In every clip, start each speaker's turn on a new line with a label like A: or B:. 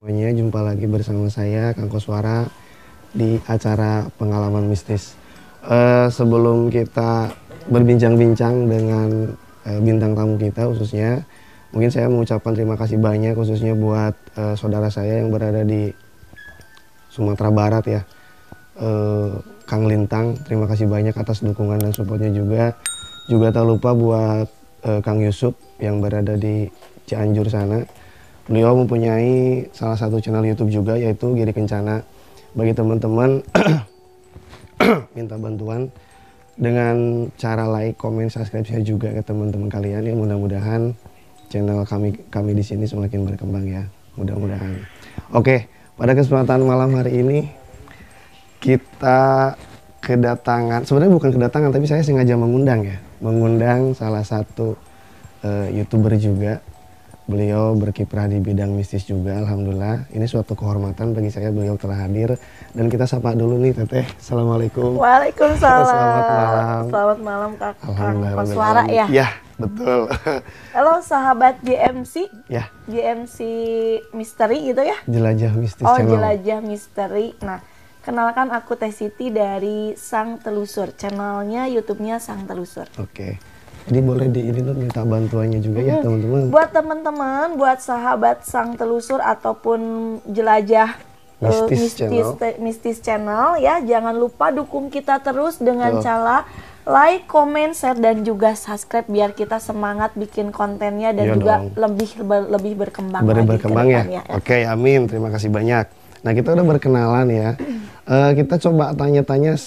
A: Semuanya, jumpa lagi bersama saya Kang Koswara di acara Pengalaman Mistis. Sebelum kita berbincang-bincang dengan bintang tamu kita khususnya, mungkin saya mengucapkan terima kasih banyak khususnya buat saudara saya yang berada di Sumatera Barat ya, Kang Lintang. Terima kasih banyak atas dukungan dan supportnya juga. Juga tak lupa buat Kang Yusuf yang berada di Cianjur sana. Beliau mempunyai salah satu channel YouTube juga, yaitu Giri Kencana. Bagi teman-teman minta bantuan dengan cara like, komen, subscribe saya juga ke teman-teman kalian ya. Mudah-mudahan channel kami di sini semakin berkembang ya. Mudah-mudahan. Oke, pada kesempatan malam hari ini kita kedatangan, sebenarnya bukan kedatangan tapi saya sengaja mengundang salah satu YouTuber juga. Beliau berkiprah di bidang mistis juga, alhamdulillah. Ini suatu kehormatan bagi saya, beliau telah hadir. Dan kita sapa dulu nih Teteh. Assalamualaikum.
B: Waalaikumsalam.
A: Selamat malam.
B: Selamat malam Kak
A: Alhamdulillah.
B: Koswara ya.
A: Ya, betul.
B: Halo sahabat JMC.
A: Ya.
B: JMC Misteri gitu ya.
A: Jelajah Mistis
B: Oh,
A: Channel.
B: Jelajah Misteri. Nah, kenalkan aku Teh Siti dari Sang Telusur. Channelnya YouTube-nya Sang Telusur.
A: Oke. Jadi boleh di ini tuh minta bantuannya juga ya teman-teman.
B: Buat teman-teman, buat sahabat Sang Telusur ataupun jelajah Mistis Channel ya, jangan lupa dukung kita terus dengan cara like, comment, share dan juga subscribe biar kita semangat bikin kontennya dan juga lebih berkembang
A: ya. Oke, amin. Terima kasih banyak. Nah, kita udah berkenalan ya. Kita coba tanya-tanya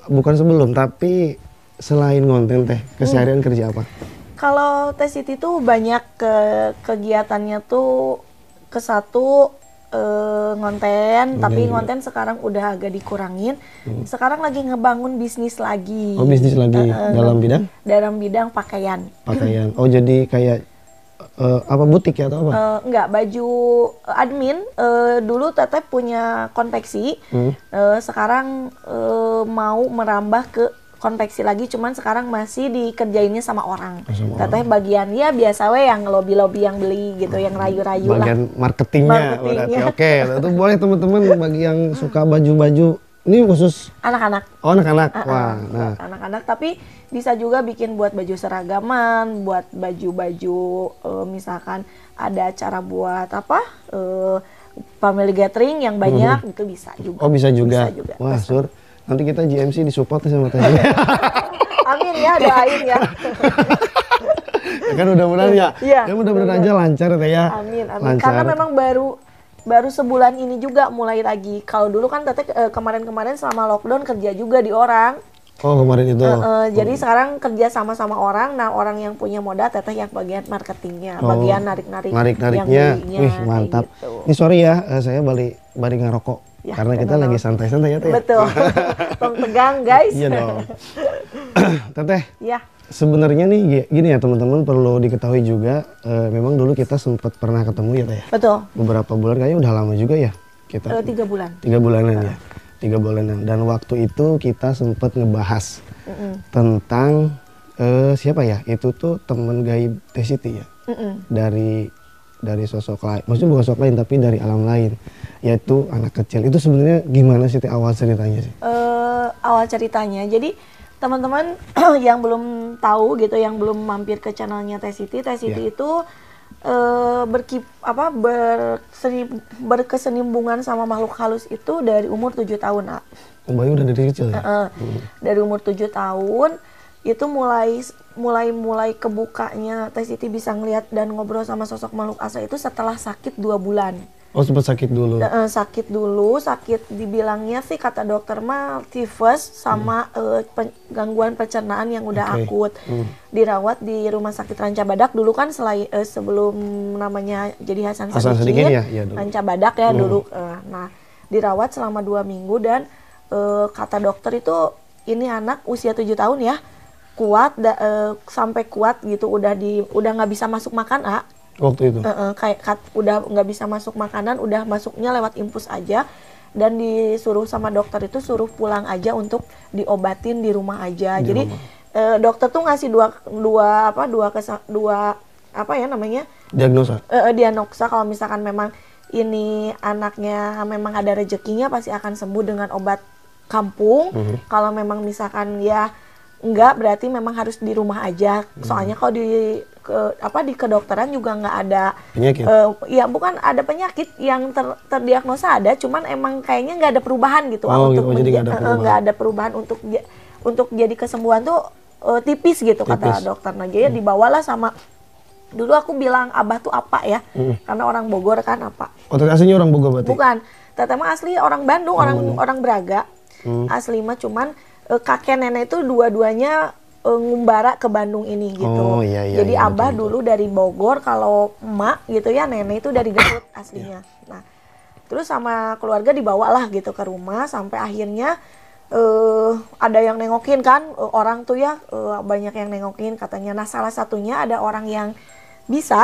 A: bukan sebelum tapi selain konten Teh, keseharian kerja apa?
B: Kalau Teh Siti tuh banyak kegiatannya tuh satu ngonten, tapi ngonten sekarang udah agak dikurangin. Sekarang lagi ngebangun bisnis lagi.
A: Oh, bisnis lagi dalam bidang?
B: Dalam bidang pakaian.
A: Pakaian. Oh, jadi kayak apa butik ya atau apa?
B: Enggak, baju admin. Dulu Teteh punya konveksi. Sekarang mau merambah ke konveksi lagi, cuman sekarang masih dikerjainnya sama orang. Teteh bagian ya biasa we yang lobby yang beli gitu, yang rayu-rayu lah.
A: Bagian marketingnya. Berarti. Oke, itu boleh teman-teman bagi yang suka baju-baju. Ini khusus
B: anak-anak.
A: Oh, anak-anak. Wah, nah.
B: Anak-anak, tapi bisa juga bikin buat baju seragaman, buat baju-baju misalkan ada acara buat apa? Family gathering yang banyak itu bisa juga.
A: Oh, bisa juga. Wah,
B: bisa.
A: Sur. Nanti kita GMC disupport sama Teh.
B: Amin ya, doain ya.
A: Ya kan mudah-mudahan ya. Ya mudah-mudahan aja lancar Teh ya.
B: Amin.
A: Lancar.
B: Karena memang baru sebulan ini juga mulai lagi. Kalau dulu kan Teteh kemarin-kemarin selama lockdown kerja juga di orang.
A: Oh, kemarin itu.
B: Jadi sekarang kerja sama orang. Nah, orang yang punya modal Teteh yang bagian marketingnya, bagian
A: narik-nariknya. Wih, mantap.
B: Gitu.
A: Ini sorry ya, saya balik ngerokok. Ya, karena kita lagi santai-santai ya Teh.
B: Betul. Tegang guys.
A: Iya dong. Teteh.
B: Iya.
A: Sebenarnya nih gini ya teman-teman, perlu diketahui juga memang dulu kita sempat pernah ketemu ya Teh.
B: Betul.
A: Beberapa bulan, kayaknya udah lama juga ya kita.
B: 3 bulan.
A: 3 bulanan ya. 3 bulanan. Dan waktu itu kita sempat ngebahas tentang siapa ya? Itu tuh teman gaib Teh Siti ya. Dari sosok lain, maksudnya bukan sosok lain tapi dari alam lain, yaitu anak kecil. Itu sebenarnya gimana sih awal ceritanya sih?
B: Awal ceritanya, jadi teman-teman yang belum tahu gitu, yang belum mampir ke channelnya Teh Siti itu berkesenimbungan sama makhluk halus itu dari umur 7 tahun.
A: Bayi udah dari kecil ya?
B: Dari umur 7 tahun itu mulai kebukanya Teh Siti bisa ngelihat dan ngobrol sama sosok makhluk asa itu setelah sakit 2 bulan.
A: Oh, sempat sakit dulu?
B: Sakit dibilangnya sih kata dokter mah tifus sama gangguan pencernaan yang udah akut. Dirawat di rumah sakit Rancabadak dulu kan sebelum namanya jadi Hasan Sadikin
A: ya,
B: Rancabadak ya dulu. Nah, dirawat selama 2 minggu dan kata dokter itu ini anak usia 7 tahun ya. Kuat sampai kuat gitu, udah nggak bisa masuk makan
A: waktu itu
B: udah nggak bisa masuk makanan, udah masuknya lewat infus aja dan disuruh sama dokter itu suruh pulang aja untuk diobatin di rumah aja. Jadi dokter tuh ngasih dua apa ya namanya
A: diagnosa
B: kalau misalkan memang ini anaknya memang ada rezekinya pasti akan sembuh dengan obat kampung. Kalau memang misalkan ya enggak, berarti memang harus di rumah aja. Soalnya kalau di kedokteran juga nggak ada
A: penyakit.
B: Ya bukan ada penyakit yang terdiagnosa ada, cuman emang kayaknya nggak ada perubahan gitu.
A: Untuk jadi
B: nggak ada perubahan untuk jadi kesembuhan tuh tipis gitu kata dokter. Nah jadi dibawalah sama, dulu aku bilang Abah tuh apa ya, karena orang Bogor kan apa.
A: Oh, aslinya orang Bogor berarti?
B: Bukan, Teteh mah asli orang Bandung, orang Braga. Asli mah cuman kakek nenek itu dua-duanya ngumbara ke Bandung ini gitu.
A: Oh, iya,
B: jadi
A: iya,
B: Abah
A: betul.
B: dulu dari Bogor, kalau emak gitu ya, nenek itu dari Garut aslinya. Nah, terus sama keluarga dibawalah gitu ke rumah sampai akhirnya ada yang nengokin kan, orang tuh ya banyak yang nengokin katanya. Nah, salah satunya ada orang yang bisa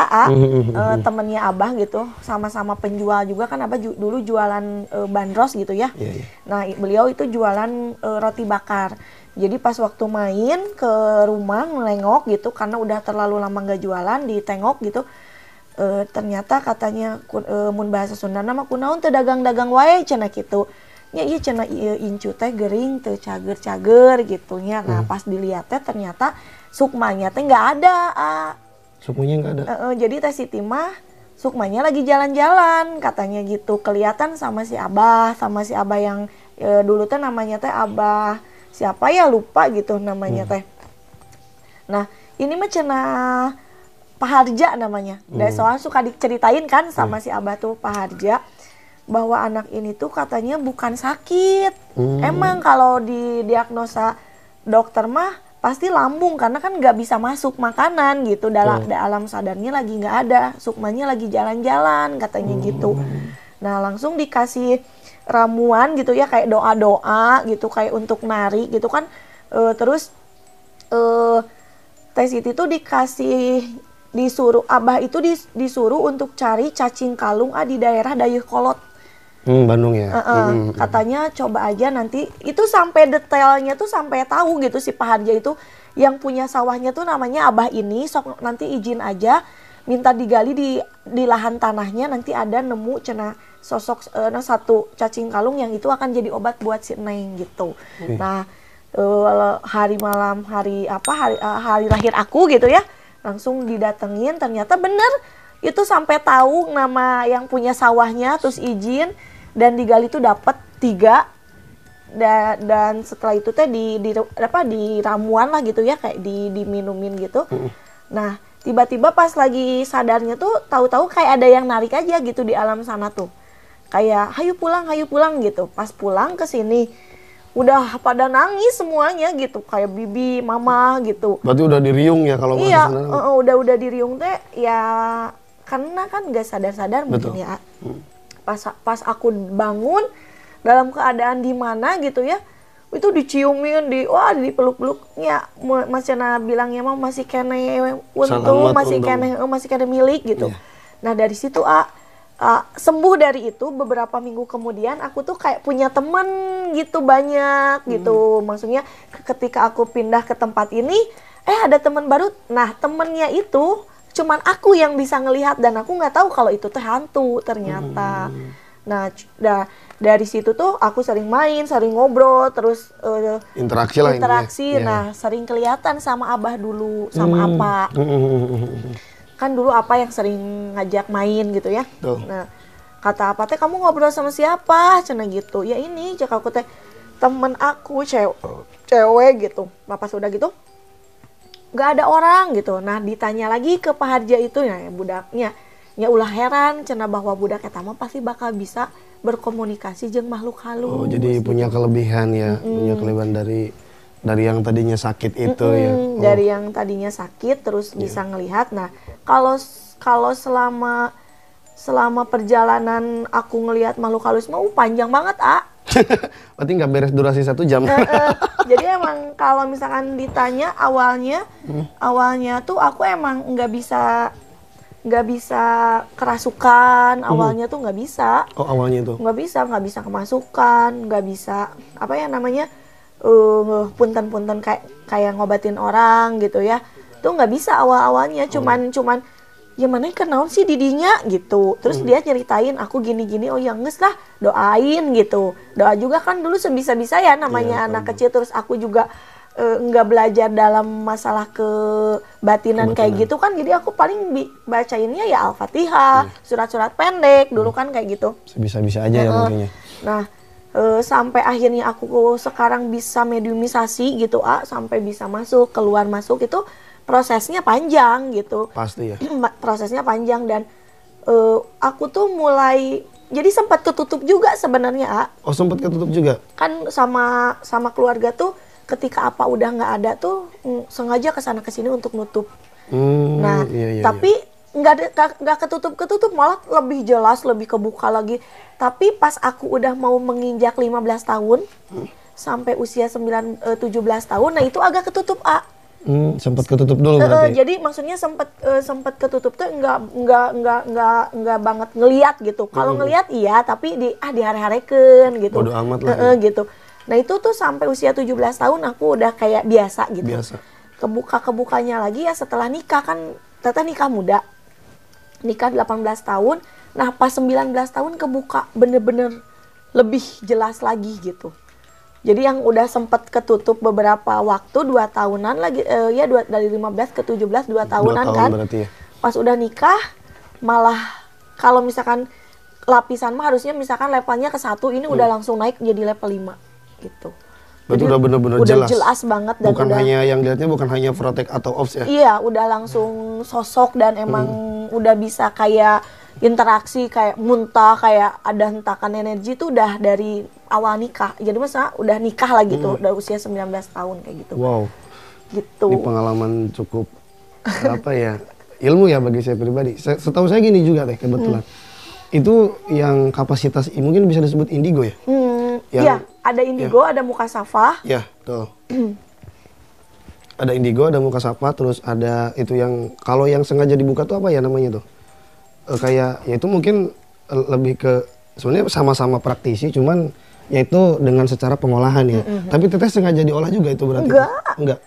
B: temennya Abah gitu, sama-sama penjual juga kan. Abah dulu jualan bandros gitu ya. Nah beliau itu jualan roti bakar. Jadi pas waktu main ke rumah ngelengok gitu, karena udah terlalu lama nggak jualan, ditengok gitu, ternyata katanya mun bahasa Sunda nama kunaon teu dagang-dagang wae cenah gitu. Ya iya cenah incu teh gering teu cager-cager gitunya. Nah pas dilihat teh ternyata sukmanya teh nggak ada.
A: Sukmanya nggak ada.
B: Jadi Teh Siti mah sukmanya lagi jalan-jalan katanya gitu. Kelihatan sama si Abah yang dulu teh namanya teh Abah siapa ya lupa gitu namanya teh. Nah ini mah cenah Paharja namanya. Dan soalnya suka diceritain kan sama si Abah tuh Paharja, bahwa anak ini tuh katanya bukan sakit. Emang kalau didiagnosa dokter mah pasti lambung, karena kan nggak bisa masuk makanan gitu, dalam sadarnya lagi nggak ada, sukmanya lagi jalan-jalan katanya gitu. Nah langsung dikasih ramuan gitu ya, kayak doa-doa gitu, kayak untuk nari gitu kan. Terus Teh Siti tuh disuruh Abah itu disuruh untuk cari cacing kalung di daerah Dayeuhkolot.
A: Bandung ya.
B: Katanya coba aja nanti, itu sampai detailnya tuh sampai tahu gitu si Pak Harja itu yang punya sawahnya tuh namanya Abah ini, sok nanti izin aja minta digali di lahan tanahnya, nanti ada nemu cenah sosok satu cacing kalung yang itu akan jadi obat buat si Neng gitu. Nah hari lahir aku gitu ya, langsung didatengin, ternyata bener itu sampai tahu nama yang punya sawahnya, terus izin dan digali tuh dapat 3 dan setelah itu teh di ramuan lah gitu ya, kayak diminumin gitu. Nah tiba-tiba pas lagi sadarnya tuh tahu-tahu kayak ada yang narik aja gitu di alam sana tuh, kayak hayu pulang gitu. Pas pulang ke sini udah pada nangis semuanya gitu, kayak bibi mama gitu.
A: Berarti udah diriung ya kalau
B: iya udah diriung teh ya, karena kan nggak sadar-sadar mungkin ya. Pas aku bangun dalam keadaan di mana gitu ya, itu diciumin, dipeluk-peluknya, Mas Cena bilangnya mah masih kene untung, masih kene milik gitu. Nah dari situ sembuh dari itu. Beberapa minggu kemudian aku tuh kayak punya teman gitu banyak gitu. Maksudnya ketika aku pindah ke tempat ini, ada teman baru. Nah temennya itu cuman aku yang bisa ngelihat, dan aku nggak tahu kalau itu teh hantu ternyata. Nah dari situ tuh aku sering main, sering ngobrol, terus
A: interaksi lah.
B: Nah sering kelihatan sama Abah dulu, sama Apa. Kan dulu Apa yang sering ngajak main gitu ya. Nah kata Apa teh, kamu ngobrol sama siapa? Cenah gitu. Ya ini cek aku teh temen aku cewek gitu. Pas udah gitu nggak ada orang gitu. Nah ditanya lagi ke Pak Harja itu ya budaknya, ya ulah heran cenah bahwa budak eta mah pasti bakal bisa berkomunikasi jeung makhluk halus.
A: Oh jadi gitu. Punya kelebihan ya, punya kelebihan dari yang tadinya sakit itu ya.
B: Dari yang tadinya sakit terus bisa ngelihat. Nah kalau selama perjalanan aku ngelihat makhluk halus mah panjang banget
A: Berarti nggak beres durasi 1 jam.
B: Jadi emang kalau misalkan ditanya awalnya tuh aku emang nggak bisa kerasukan. Awalnya tuh nggak bisa.
A: Oh awalnya tuh?
B: Nggak bisa kemasukan, nggak bisa apa ya namanya punten kayak ngobatin orang gitu ya. Tuh nggak bisa awalnya. Cuman ya mana kenaon sih didinya gitu. Terus dia nyeritain aku gini-gini, oh ya nges lah doain gitu. Doa juga kan dulu sebisa-bisa ya namanya anak kecil. Terus aku juga nggak belajar dalam masalah kebatinan kayak gitu kan. Jadi aku paling bacainnya ya Al-Fatihah, surat-surat pendek dulu kan kayak gitu.
A: Sebisa-bisa aja ya mungkinnya.
B: Nah, sampai akhirnya aku sekarang bisa mediumisasi gitu, sampai bisa masuk, keluar masuk itu prosesnya panjang gitu.
A: Pasti ya.
B: Prosesnya panjang dan aku tuh mulai jadi sempat ketutup juga sebenarnya,
A: Oh, sempat ketutup juga.
B: Kan sama keluarga tuh ketika apa udah nggak ada tuh sengaja kesana kesini untuk nutup. Nah,
A: iya,
B: tapi nggak ketutup malah lebih jelas, lebih kebuka lagi. Tapi pas aku udah mau menginjak 15 tahun sampai usia 17 tahun, nah itu agak ketutup,
A: sempat ketutup dulu berarti.
B: Jadi maksudnya sempat ketutup tuh nggak banget ngelihat gitu. Kalau ngelihat iya, tapi dihare-harekeun gitu.
A: Bodo amat lah.
B: Gitu. Nah itu tuh sampai usia 17 tahun aku udah kayak biasa gitu.
A: Biasa.
B: Kebukanya lagi ya setelah nikah kan, Teteh nikah muda. Nikah 18 tahun. Nah pas 19 tahun kebuka bener-bener lebih jelas lagi gitu. Jadi yang udah sempet ketutup beberapa waktu 2 tahunan lagi, dari 15 ke 17 2 tahunan
A: 2 tahun
B: kan.
A: Berarti ya.
B: Pas udah nikah malah kalau misalkan lapisan mah harusnya misalkan levelnya ke 1, ini udah langsung naik jadi level 5 gitu.
A: Berarti udah bener-bener
B: udah
A: jelas.
B: jelas banget dan
A: bukan
B: udah,
A: hanya yang dilihatnya bukan hanya protect atau ops ya.
B: Iya, udah langsung sosok dan emang udah bisa kayak interaksi, kayak muntah, kayak ada hentakan energi tuh udah dari awal nikah. Jadi masa udah nikah lah gitu, udah usia 19 tahun kayak gitu.
A: Wow.
B: Gitu.
A: Ini pengalaman cukup apa ya? Ilmu ya bagi saya pribadi. Setahu saya gini juga teh kebetulan. Itu yang kapasitas mungkin bisa disebut indigo ya?
B: Iya, ada indigo, ada mukasafah.
A: Ya, betul. Ada indigo, ada mukasafah, terus ada itu yang kalau yang sengaja dibuka tuh apa ya namanya tuh? Kayak ya itu mungkin lebih ke sebenarnya sama-sama praktisi, cuman yaitu dengan secara pengolahan ya. Tapi teteh sengaja diolah juga itu berarti? Enggak.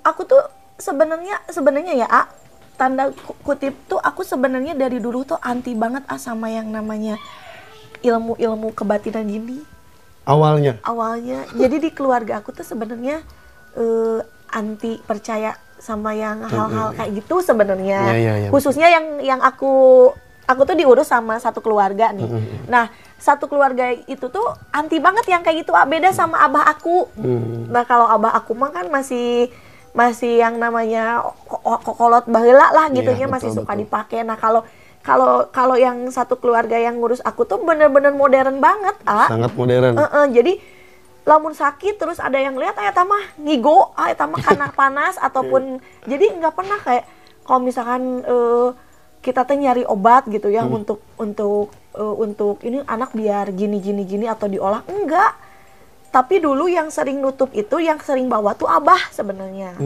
B: Aku tuh sebenarnya ya, tanda kutip tuh aku sebenarnya dari dulu tuh anti banget sama yang namanya ilmu-ilmu kebatinan gini.
A: Awalnya.
B: Jadi di keluarga aku tuh sebenarnya anti percaya sama yang hal-hal kayak gitu sebenarnya.
A: Ya.
B: Khususnya yang aku tuh diurus sama satu keluarga nih. Nah, satu keluarga itu tuh anti banget yang kayak gitu. Beda sama abah aku. Nah, kalau abah aku mah kan masih yang namanya kokolot baheula lah gitu ya, masih suka dipakai. Nah, kalau yang satu keluarga yang ngurus aku tuh bener-bener modern banget,
A: Sangat modern.
B: Jadi lamun sakit terus ada yang lihat eta mah ngigo, eta mah karena panas ataupun jadi nggak pernah kayak kalau misalkan kita teh nyari obat gitu ya untuk ini anak biar gini atau diolah, enggak. Tapi dulu yang sering nutup itu, yang sering bawa tuh abah sebenarnya.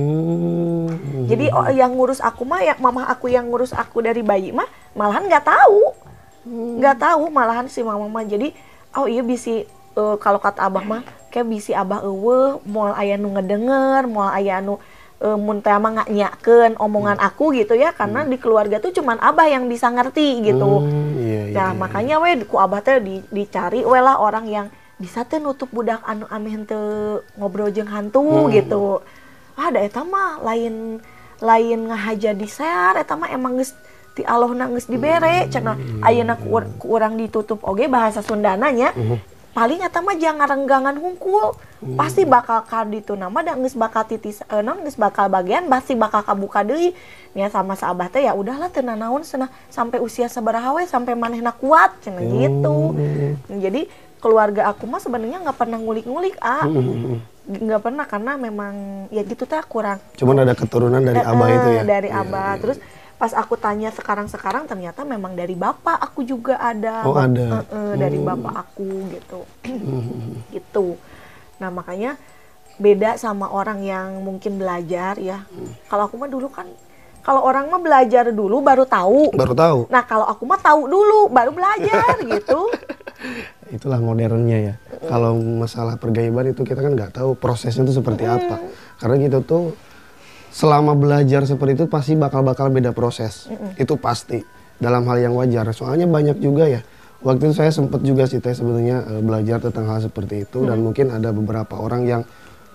B: Jadi yang ngurus aku mah, ya mama aku yang ngurus aku dari bayi mah malahan nggak tahu malahan si mama mah. Jadi oh iya bisi kalau kata abah mah kayak bisi abah moal aya nu ngedenger, moal aya nu mun teh mah nganyakeun omongan aku gitu ya, karena di keluarga tuh cuman abah yang bisa ngerti gitu. Nah makanya ku abah teh dicari lah orang yang bisa teh nutup budak anu ameh teu ngobrol jeung hantu gitu. Da eta mah lain ngahaja di sear, eta mah emang geus ti Allahna geus dibere cenah. Ayeuna ku urang ditutup oge bahasa Sundana nya. Paling eta mah jangan renggangan hungkul. Pasti bakal ka ditu nama da geus bakal titis geus bakal bagian pasti bakal kabuka deui. Nya sama saabah teh ya udahlah teu nanaon cenah sampai usia sabaraha we sampai manehna kuat cenah gitu. Jadi keluarga aku mah sebenarnya nggak pernah ngulik-ngulik, nggak pernah, karena memang ya gitu teh kurang.
A: Cuman ada keturunan dari abah itu ya?
B: Dari abah. Terus pas aku tanya sekarang ternyata memang dari bapak aku juga ada.
A: Oh ada?
B: Dari bapak aku gitu. Gitu. Nah makanya beda sama orang yang mungkin belajar ya. Kalau aku mah dulu kan, kalau orang mah belajar dulu baru tahu. Nah kalau aku mah tahu dulu baru belajar gitu.
A: Itulah modernnya ya. Kalau masalah pergaiban itu kita kan nggak tahu prosesnya itu seperti apa. Karena kita tuh selama belajar seperti itu pasti bakal beda proses. Itu pasti dalam hal yang wajar. Soalnya banyak juga ya. Waktu itu saya sempat juga sih teh sebenarnya belajar tentang hal seperti itu dan mungkin ada beberapa orang yang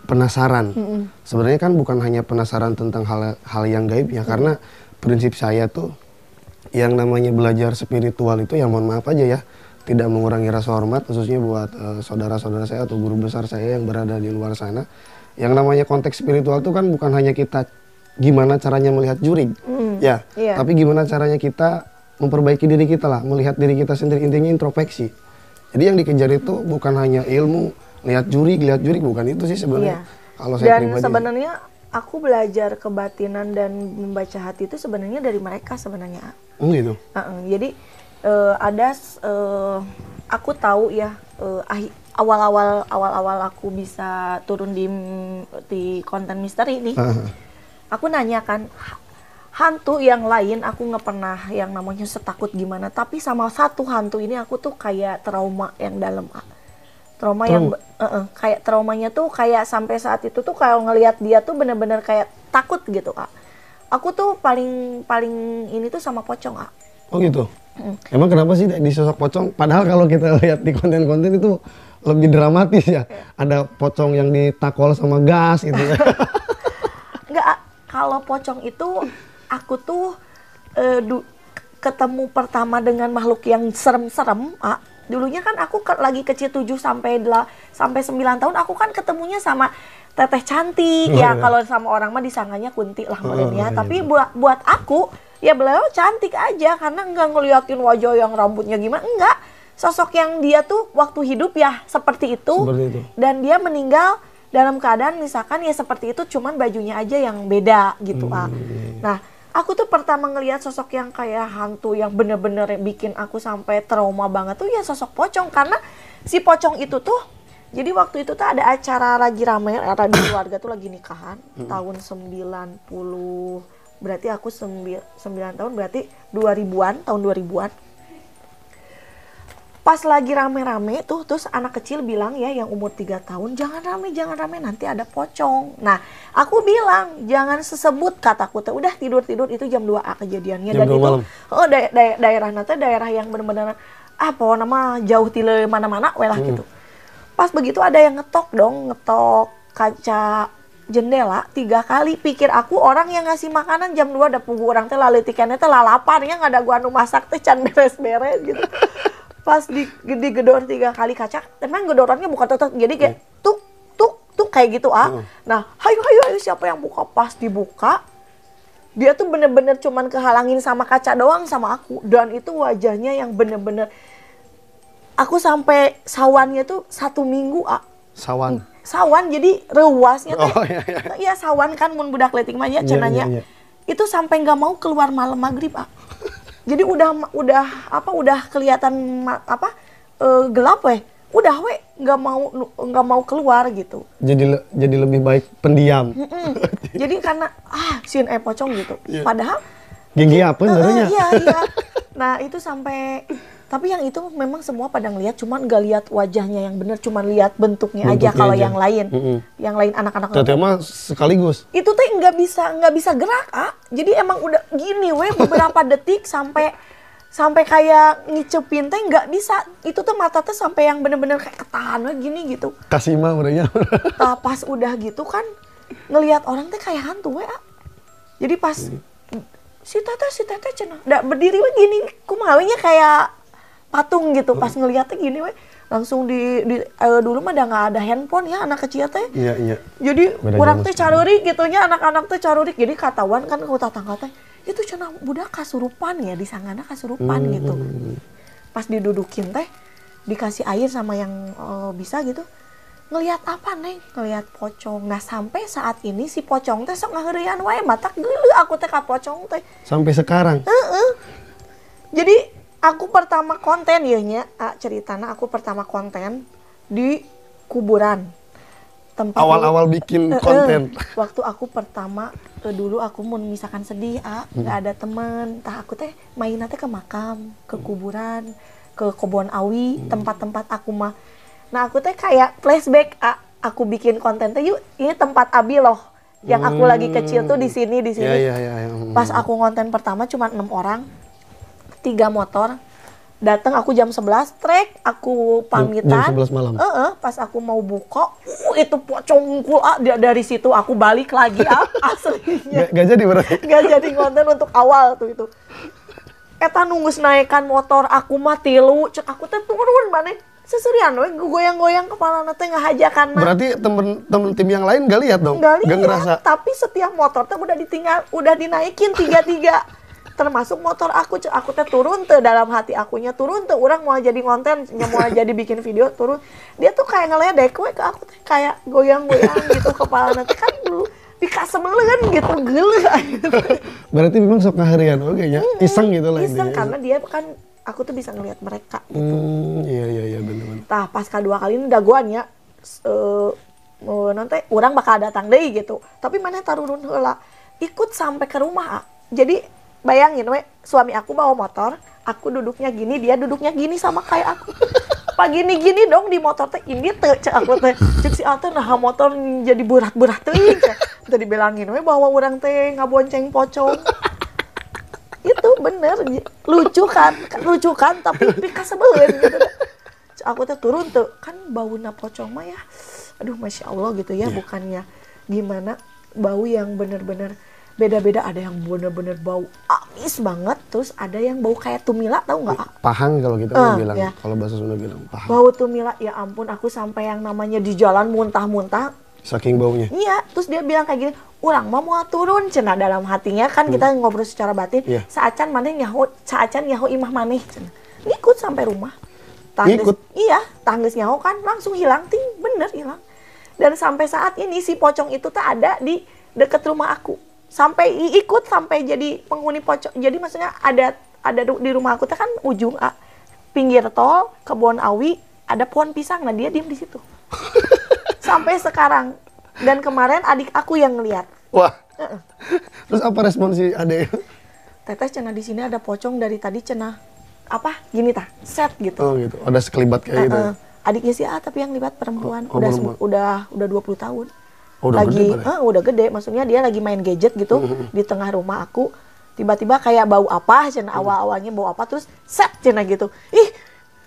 A: penasaran. Sebenarnya kan bukan hanya penasaran tentang hal yang gaib ya, karena prinsip saya tuh yang namanya belajar spiritual itu ya mohon maaf aja ya, tidak mengurangi rasa hormat khususnya buat saudara-saudara saya atau guru besar saya yang berada di luar sana. Yang namanya konteks spiritual itu kan bukan hanya kita gimana caranya melihat jurig, tapi gimana caranya kita memperbaiki diri kita lah, melihat diri kita sendiri, intinya introspeksi. Jadi yang dikejar itu bukan hanya ilmu, lihat jurig, bukan itu sih sebenarnya. Kalau saya pribadi. Dan
B: sebenarnya aku belajar kebatinan dan membaca hati itu sebenarnya dari mereka sebenarnya.
A: Gitu.
B: Jadi aku tahu ya awal-awal aku bisa turun di konten misteri ini. Aku nanya kan, hantu yang lain aku nggak pernah yang namanya setakut gimana, tapi sama satu hantu ini aku tuh kayak trauma yang dalam. Yang kayak traumanya tuh kayak sampai saat itu tuh kalau ngelihat dia tuh bener-bener kayak takut gitu, Kak. Aku tuh paling ini tuh sama pocong, Kak.
A: Oh gitu. Emang kenapa sih di sosok pocong? Padahal kalau kita lihat di konten-konten itu lebih dramatis ya. Ada pocong yang ditakol sama gas gitu ya.
B: Enggak, kalau pocong itu aku tuh ketemu pertama dengan makhluk yang serem-serem, dulunya kan aku lagi kecil 7 sampai 9 tahun aku kan ketemunya sama teteh cantik kalau sama orang mah disangkanya kunti lah modelnya. Tapi buat aku ya beliau cantik aja karena enggak ngeliatin wajah yang rambutnya gimana, enggak. Sosok yang dia tuh waktu hidup ya seperti itu. Dan dia meninggal dalam keadaan misalkan ya seperti itu, cuman bajunya aja yang beda gitu. Nah, aku tuh pertama ngelihat sosok yang kayak hantu yang bener-bener bikin aku sampai trauma banget tuh ya sosok pocong. Karena si pocong itu tuh, jadi waktu itu tuh ada acara lagi rame, ada di keluarga tuh lagi nikahan tahun 90, berarti aku 9 tahun, berarti 2000-an, tahun 2000-an. Pas lagi rame-rame tuh, terus anak kecil bilang ya yang umur 3 tahun, jangan rame, nanti ada pocong. Nah, aku bilang, jangan sesebut, kataku teh, udah tidur, itu jam 2 kejadiannya. Dan itu, daerah nanti daerah yang bener-bener, nama jauh tile mana-mana, welah gitu. Pas begitu ada yang ngetok kaca jendela 3 kali. Pikir aku orang yang ngasih makanan jam 2, ada pugu orang teh laletikannya teh lalapan, ya nggak ada gua anu masak teh can beres-beres gitu. Pas digedor 3 kali kaca, emang gedorannya bukan tutup, jadi kayak tuk kayak gitu Nah, hayu siapa yang buka? Pas dibuka, dia tuh bener-bener cuman kehalangin sama kaca doang sama aku, dan itu wajahnya yang bener-bener aku sampai sawannya tuh 1 minggu sawan jadi rewasnya tuh iya sawan kan mun budak leting mah ya cenanya itu sampai nggak mau keluar malam maghrib jadi udah kelihatan gelap udah nggak mau keluar gitu.
A: Jadi lebih baik pendiam.
B: Jadi karena sin pocong gitu. Padahal
A: gigi apa sebenarnya?
B: Iya. Nah itu sampai, tapi yang itu memang semua pada ngeliat, cuman nggak lihat wajahnya yang bener, cuman lihat bentuknya aja. Kalau yang lain anak-anak
A: Teteh mah sekaligus
B: itu tuh nggak bisa gerak jadi emang udah gini beberapa detik sampai kayak ngicepin teh nggak bisa. Itu tuh mata tuh sampai yang bener-bener kayak ketahan gini gitu.
A: Kasih mah mereka.
B: Nah, pas udah gitu kan ngelihat orang teh kayak hantu jadi pas si teteh cenah berdiri gini kumawinya kayak patung gitu. Pas ngeliatnya gini langsung dulu mah nggak ada handphone ya anak kecil teh.
A: Iya.
B: Jadi kurang teh carurik gitunya, anak-anak teh carurik. Jadi katawan kan ke tetangga teh itu cenah budak kasurupan ya, disangana kasurupan gitu. Pas didudukin teh dikasih air sama yang bisa gitu. Ngelihat apa Neng? Ngelihat pocong. Nah sampai saat ini si pocong teh sok ngaheurean wae matak geuleuh aku teh ka pocong teh.
A: Sampai sekarang.
B: Jadi aku pertama konten ya ceritana aku pertama konten di kuburan. Tempat
A: awal-awal bikin konten.
B: Waktu aku pertama dulu aku mau misalkan sedih nggak ada temen, aku teh main teh ke makam, ke kuburan, ke kebun awi, tempat-tempat aku mah. Nah aku teh kayak flashback aku bikin konten teh yuk ini tempat abi loh Yang aku lagi kecil tuh di sini.
A: Ya.
B: Pas aku ngonten pertama cuma 6 orang, 3 motor. Datang aku jam 11, trek, aku pamitan.
A: Jam 11 malam?
B: Pas aku mau buka, itu pocongku, dari situ aku balik lagi, aslinya.
A: Gak jadi berarti?
B: Gak jadi ngonten untuk awal tuh itu. Eta nunggus naikkan motor, aku mah tilu, cek aku teh turun mana. Seserian we goyang-goyang kepala teh ngahajakan mah.
A: Berarti temen tim yang lain gak lihat dong?
B: Gak lihat,
A: ngerasa?
B: tapi setiap motor teh udah dinaikin 3-3. Termasuk motor aku teh turun tuh, dalam hati akunya turun tuh, orang mau jadi konten, mau jadi bikin video turun, dia tuh kayak ngeledek we ke aku teh, kayak goyang-goyang gitu kepala nanti kan dulu dikasemeleun gitu, geuleuh gitu.
A: Berarti memang sok ngaharian ya, iseng gitu lah
B: iseng
A: intinya.
B: karena dia kan aku tuh bisa ngelihat mereka gitu.
A: Iya benar.
B: Nah pas kedua kali ini dagoan ya, nanti orang bakal datang deh gitu, tapi mana tarurun heula ikut sampai ke rumah. Jadi bayangin we, suami aku bawa motor, aku duduknya gini, dia duduknya gini sama kayak aku. Pak gini-gini dong di motor teh, ini teh cek aku teh, cek si Ate nah motor jadi berat-berat teh, teh dibilangin we bahwa orang teh ngabonceng pocong. Itu bener, lucu kan, tapi pika sebelin gitu. Cek aku teh turun tuh, kan baunya pocong mah ya, aduh masya Allah gitu ya, bukannya gimana, bau yang bener-bener beda-beda, ada yang bener-bener bau amis banget, terus ada yang bau kayak tumila, tahu nggak?
A: Pahang kalau gitu bilang, ya. Kalau bahasa Sunda bilang pahang.
B: Bau tumila, ya ampun, aku sampai yang namanya di jalan muntah-muntah.
A: Saking baunya.
B: Iya, terus dia bilang kayak gini, urang mah mau turun, cenah dalam hatinya kan kita ngobrol secara batin. Saacan maneh nyaho imah maneh, cenah. Ngikut sampai rumah.
A: Ngikut?
B: Iya, tangges nyaho kan langsung hilang, bener hilang. Dan sampai saat ini si pocong itu tak ada di deket rumah aku. Sampai ikut sampai jadi penghuni pocong. Jadi maksudnya ada di rumah aku kan ujung pinggir tol kebun awi, ada pohon pisang, nah dia diem di situ. Sampai sekarang. Dan kemarin adik aku yang ngeliat.
A: Wah. Terus apa respon si adek?
B: Teteh cenah di sini ada pocong dari tadi cenah apa gini tah set gitu.
A: Oh gitu. Ada sekelibat kayak gitu.
B: Adiknya sih tapi yang libat perempuan udah 20 tahun.
A: Oh, udah
B: lagi
A: gede,
B: udah gede, maksudnya dia lagi main gadget gitu di tengah rumah aku, tiba-tiba kayak bau apa cenah, awal-awalnya bau apa, terus set cenah gitu, ih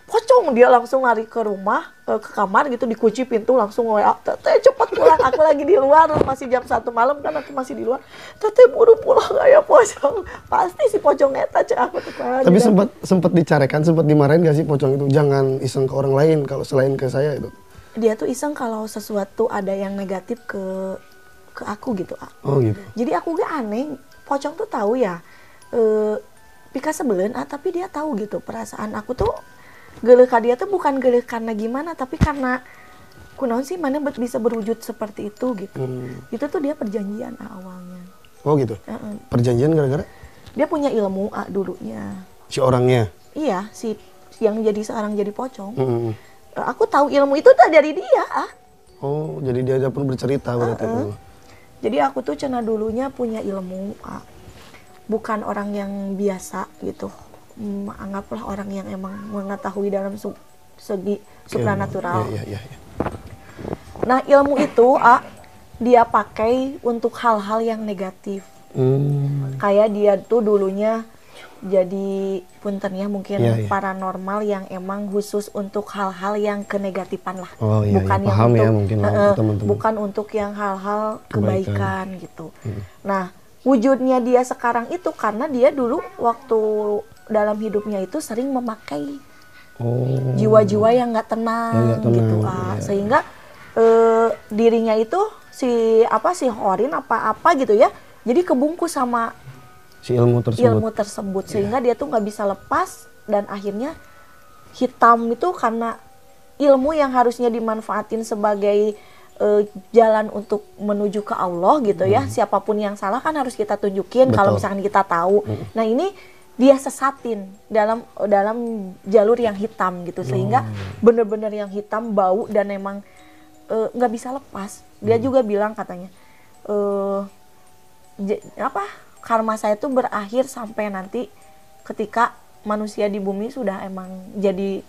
B: pocong, dia langsung lari ke rumah, ke kamar gitu, dikunci pintu, langsung WA, teteh cepet pulang, aku lagi di luar, masih jam 1 malam kan, aku masih di luar, teteh buru pulang ya pocong, pasti si pocong eta cek aku tuh.
A: Tapi sempat dicarekan, sempat dimarahin gak sih pocong itu, jangan iseng ke orang lain kalau selain ke saya itu?
B: Dia tuh iseng kalau sesuatu ada yang negatif ke aku gitu.
A: Oh gitu.
B: Jadi aku gak aneh, pocong tuh tahu ya, pika sebelen, tapi dia tahu gitu perasaan aku tuh geuleuh ka dia tuh bukan geuleuh karena gimana, tapi karena kunaon sih mana bisa berwujud seperti itu gitu. Itu tuh dia perjanjian awalnya.
A: Oh gitu. Perjanjian gara-gara?
B: Dia punya ilmu dulunya.
A: Si orangnya?
B: Iya, si yang sekarang jadi pocong. Aku tahu ilmu itu tuh dari dia.
A: Oh, jadi dia pun bercerita berarti.
B: Jadi aku tuh cenah dulunya punya ilmu, bukan orang yang biasa gitu. Anggaplah orang yang emang mengetahui dalam segi supranatural.
A: Iya.
B: Nah ilmu itu dia pakai untuk hal-hal yang negatif. Kayak dia tuh dulunya jadi puntennya mungkin paranormal yang emang khusus untuk hal-hal yang kenegatifan lah.
A: Bukan yang paham untuk, mungkin teman-teman.
B: Bukan untuk yang hal-hal kebaikan gitu. Nah, wujudnya dia sekarang itu karena dia dulu waktu dalam hidupnya itu sering memakai jiwa-jiwa yang nggak tenang, gitu. Sehingga dirinya itu si Horin apa gitu ya. Jadi kebungkus sama
A: si ilmu tersebut
B: sehingga dia tuh nggak bisa lepas, dan akhirnya hitam itu karena ilmu yang harusnya dimanfaatin sebagai jalan untuk menuju ke Allah gitu ya. Siapapun yang salah kan harus kita tunjukin kalau misalkan kita tahu. Nah ini dia sesatin dalam jalur yang hitam gitu, sehingga bener-bener yang hitam bau dan emang nggak bisa lepas. Dia juga bilang katanya karma saya itu berakhir sampai nanti ketika manusia di bumi sudah emang jadi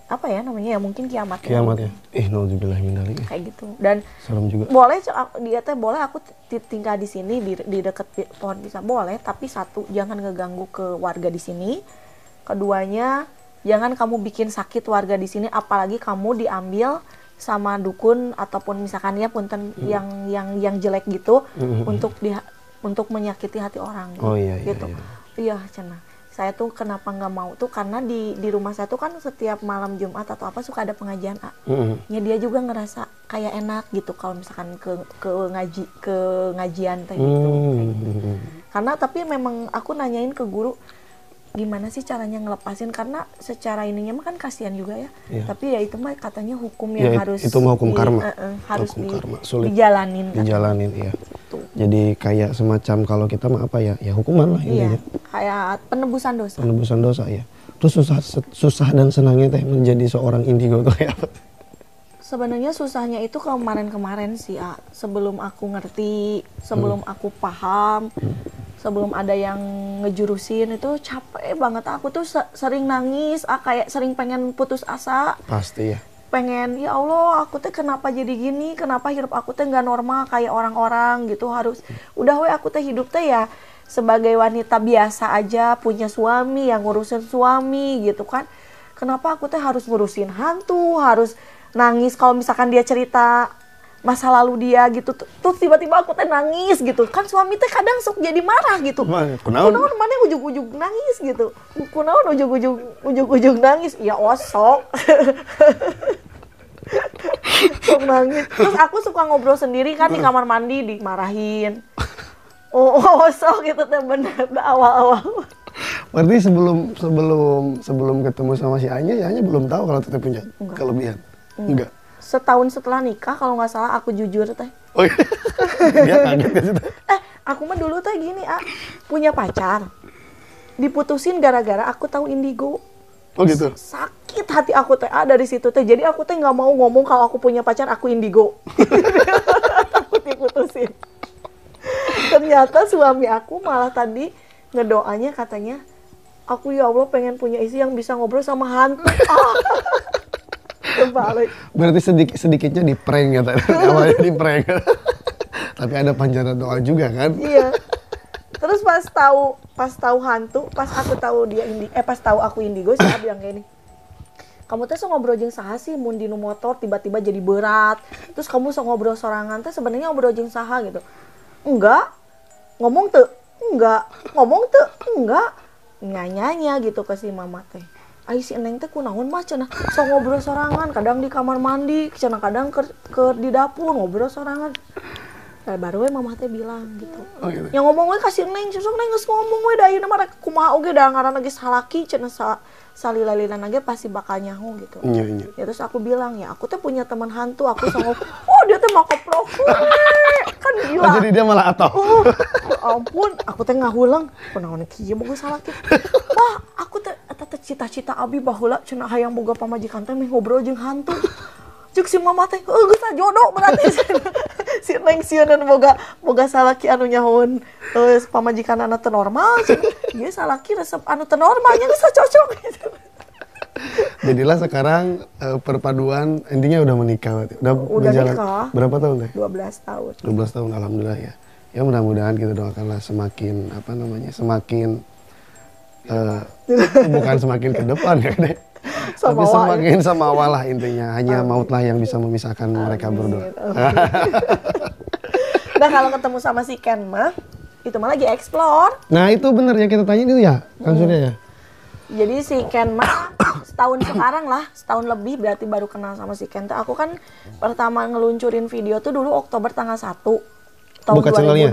B: apa ya namanya ya, mungkin kiamat.
A: Kiamat ya. Nauzubillah min dzalik.
B: Kayak gitu. Dan
A: serem juga.
B: Boleh dia teh boleh aku tinggal di sini di dekat pohon pisang boleh, tapi satu, jangan ngeganggu ke warga di sini. Keduanya, jangan kamu bikin sakit warga di sini, apalagi kamu diambil sama dukun ataupun misalkan ya punten yang jelek gitu untuk menyakiti hati orang gitu. Iya, cenah. Saya tuh kenapa nggak mau tuh karena di rumah saya tuh kan setiap malam Jumat atau apa suka ada pengajian. Ya dia juga ngerasa kayak enak gitu kalau misalkan ke ngajian teh gitu. Karena tapi memang aku nanyain ke guru gimana sih caranya ngelepasin, karena secara ininya mah kan kasihan juga ya. Tapi ya itu mah katanya hukum yang harus
A: itu mah hukum karma.
B: Harus
A: karma. Sulit
B: dijalanin.
A: Iya. Jadi kayak semacam kalau kita mah apa ya hukuman lah intinya.
B: Kayak penebusan dosa.
A: Penebusan dosa ya. Terus susah dan senangnya teh menjadi seorang indigo tuh kayak apa?
B: Sebenarnya susahnya itu kemarin-kemarin sih, sebelum aku ngerti, sebelum aku paham, sebelum ada yang ngejurusin itu capek banget. Aku tuh sering nangis, kayak sering pengen putus asa.
A: Pasti ya.
B: Pengen, ya Allah, aku teh kenapa jadi gini? Kenapa hidup aku teh nggak normal kayak orang-orang gitu? Harus, udah aku teh hidup teh ya sebagai wanita biasa aja, punya suami yang ngurusin suami gitu kan. Kenapa aku teh harus ngurusin hantu, harus nangis kalau misalkan dia cerita masa lalu dia gitu, terus tiba-tiba aku teh nangis gitu kan. Suami teh kadang sok jadi marah gitu, kunaon mana ujug-ujug nangis gitu, kunaon ujug-ujug nangis, ya osok. Sok nangis. Terus aku suka ngobrol sendiri kan di kamar mandi, dimarahin. Osok gitu teh bener awal-awal.
A: Berarti sebelum ketemu sama si Anya belum tahu kalau teteh punya kelebihan. Enggak.
B: Setahun setelah nikah kalau nggak salah aku jujur teh.
A: Oh iya. Dia kaget ya sih.
B: Aku mah dulu teh gini, punya pacar. Diputusin gara-gara aku tahu indigo.
A: Oh gitu.
B: Sakit hati aku teh dari situ teh. Jadi aku teh nggak mau ngomong kalau aku punya pacar aku indigo. Takut diputusin. Ternyata suami aku malah tadi ngedoanya katanya, aku ya Allah pengen punya istri yang bisa ngobrol sama hantu. Kebalik.
A: Berarti sedikitnya di prank ya tadi. Awalnya di prank. Tapi ada panjaran doa juga kan?
B: Iya. Terus pas tahu hantu, pas aku tahu pas tahu aku indigo, saya bilang kayak ini. Kamu teh ngobrol jeung saha sih mun dinu motor tiba-tiba jadi berat. Terus kamu ngobrol sorangan teh sebenarnya ngobrol jeung saha gitu. Enggak. Ngomong teu? Enggak. Ngomong teu? Enggak. Nyanya gitu ke si mama teh. Ai si Eneng teh kunaon mah cenah sok ngobrol sorangan, kadang di kamar mandi, cenah kadang ke di dapur ngobrol sorangan. Baru we mama teh bilang gitu. Oh, gitu. Yang ngomong we ka si Eneng, sok Neng geus ngomong we da ayeuna mah rek kumaha oge da ngaranna ge salaki cenah salilalinan ge pasti bakal nyaho gitu.
A: Iya.
B: Ya terus aku bilang, ya aku teh punya teman hantu, aku sok dia teh mah koprok. Kan gila.
A: Jadi dia malah atoh.
B: Ampun, aku teh ngahulang, kunaon kieu boga salaki. Wah, aku teh eta teh cita-cita abi baheula cenah hayang boga pamajikan teh meh ngobrol jeung hantu. Cuk si mama teh, geus jodoh berarti. Si Neng sieun boga salaki anu nyahoun pamajikan anu teu normal. Ieu salaki resep anu teu normal nya geus cocok gitu.
A: Jadilah sekarang perpaduan intinya udah menikah. Udah berjalan
B: nikah.
A: Berapa tahun teh?
B: 12 tahun.
A: 12 tahun alhamdulillah ya. Ya mudah-mudahan kita doakanlah semakin semakin bukan semakin ke depan ya deh. Tapi semakin sama Allah intinya. Hanya mautlah yang bisa memisahkan mereka berdua.
B: Nah kalau ketemu sama si Ken mah, itu mah lagi explore.
A: Nah itu bener yang kita tanya itu ya, Kang Surya ya?
B: Jadi si Ken mah setahun lebih berarti baru kenal sama si Ken. Aku kan pertama ngeluncurin video tuh dulu Oktober tanggal 1 tahun 2020.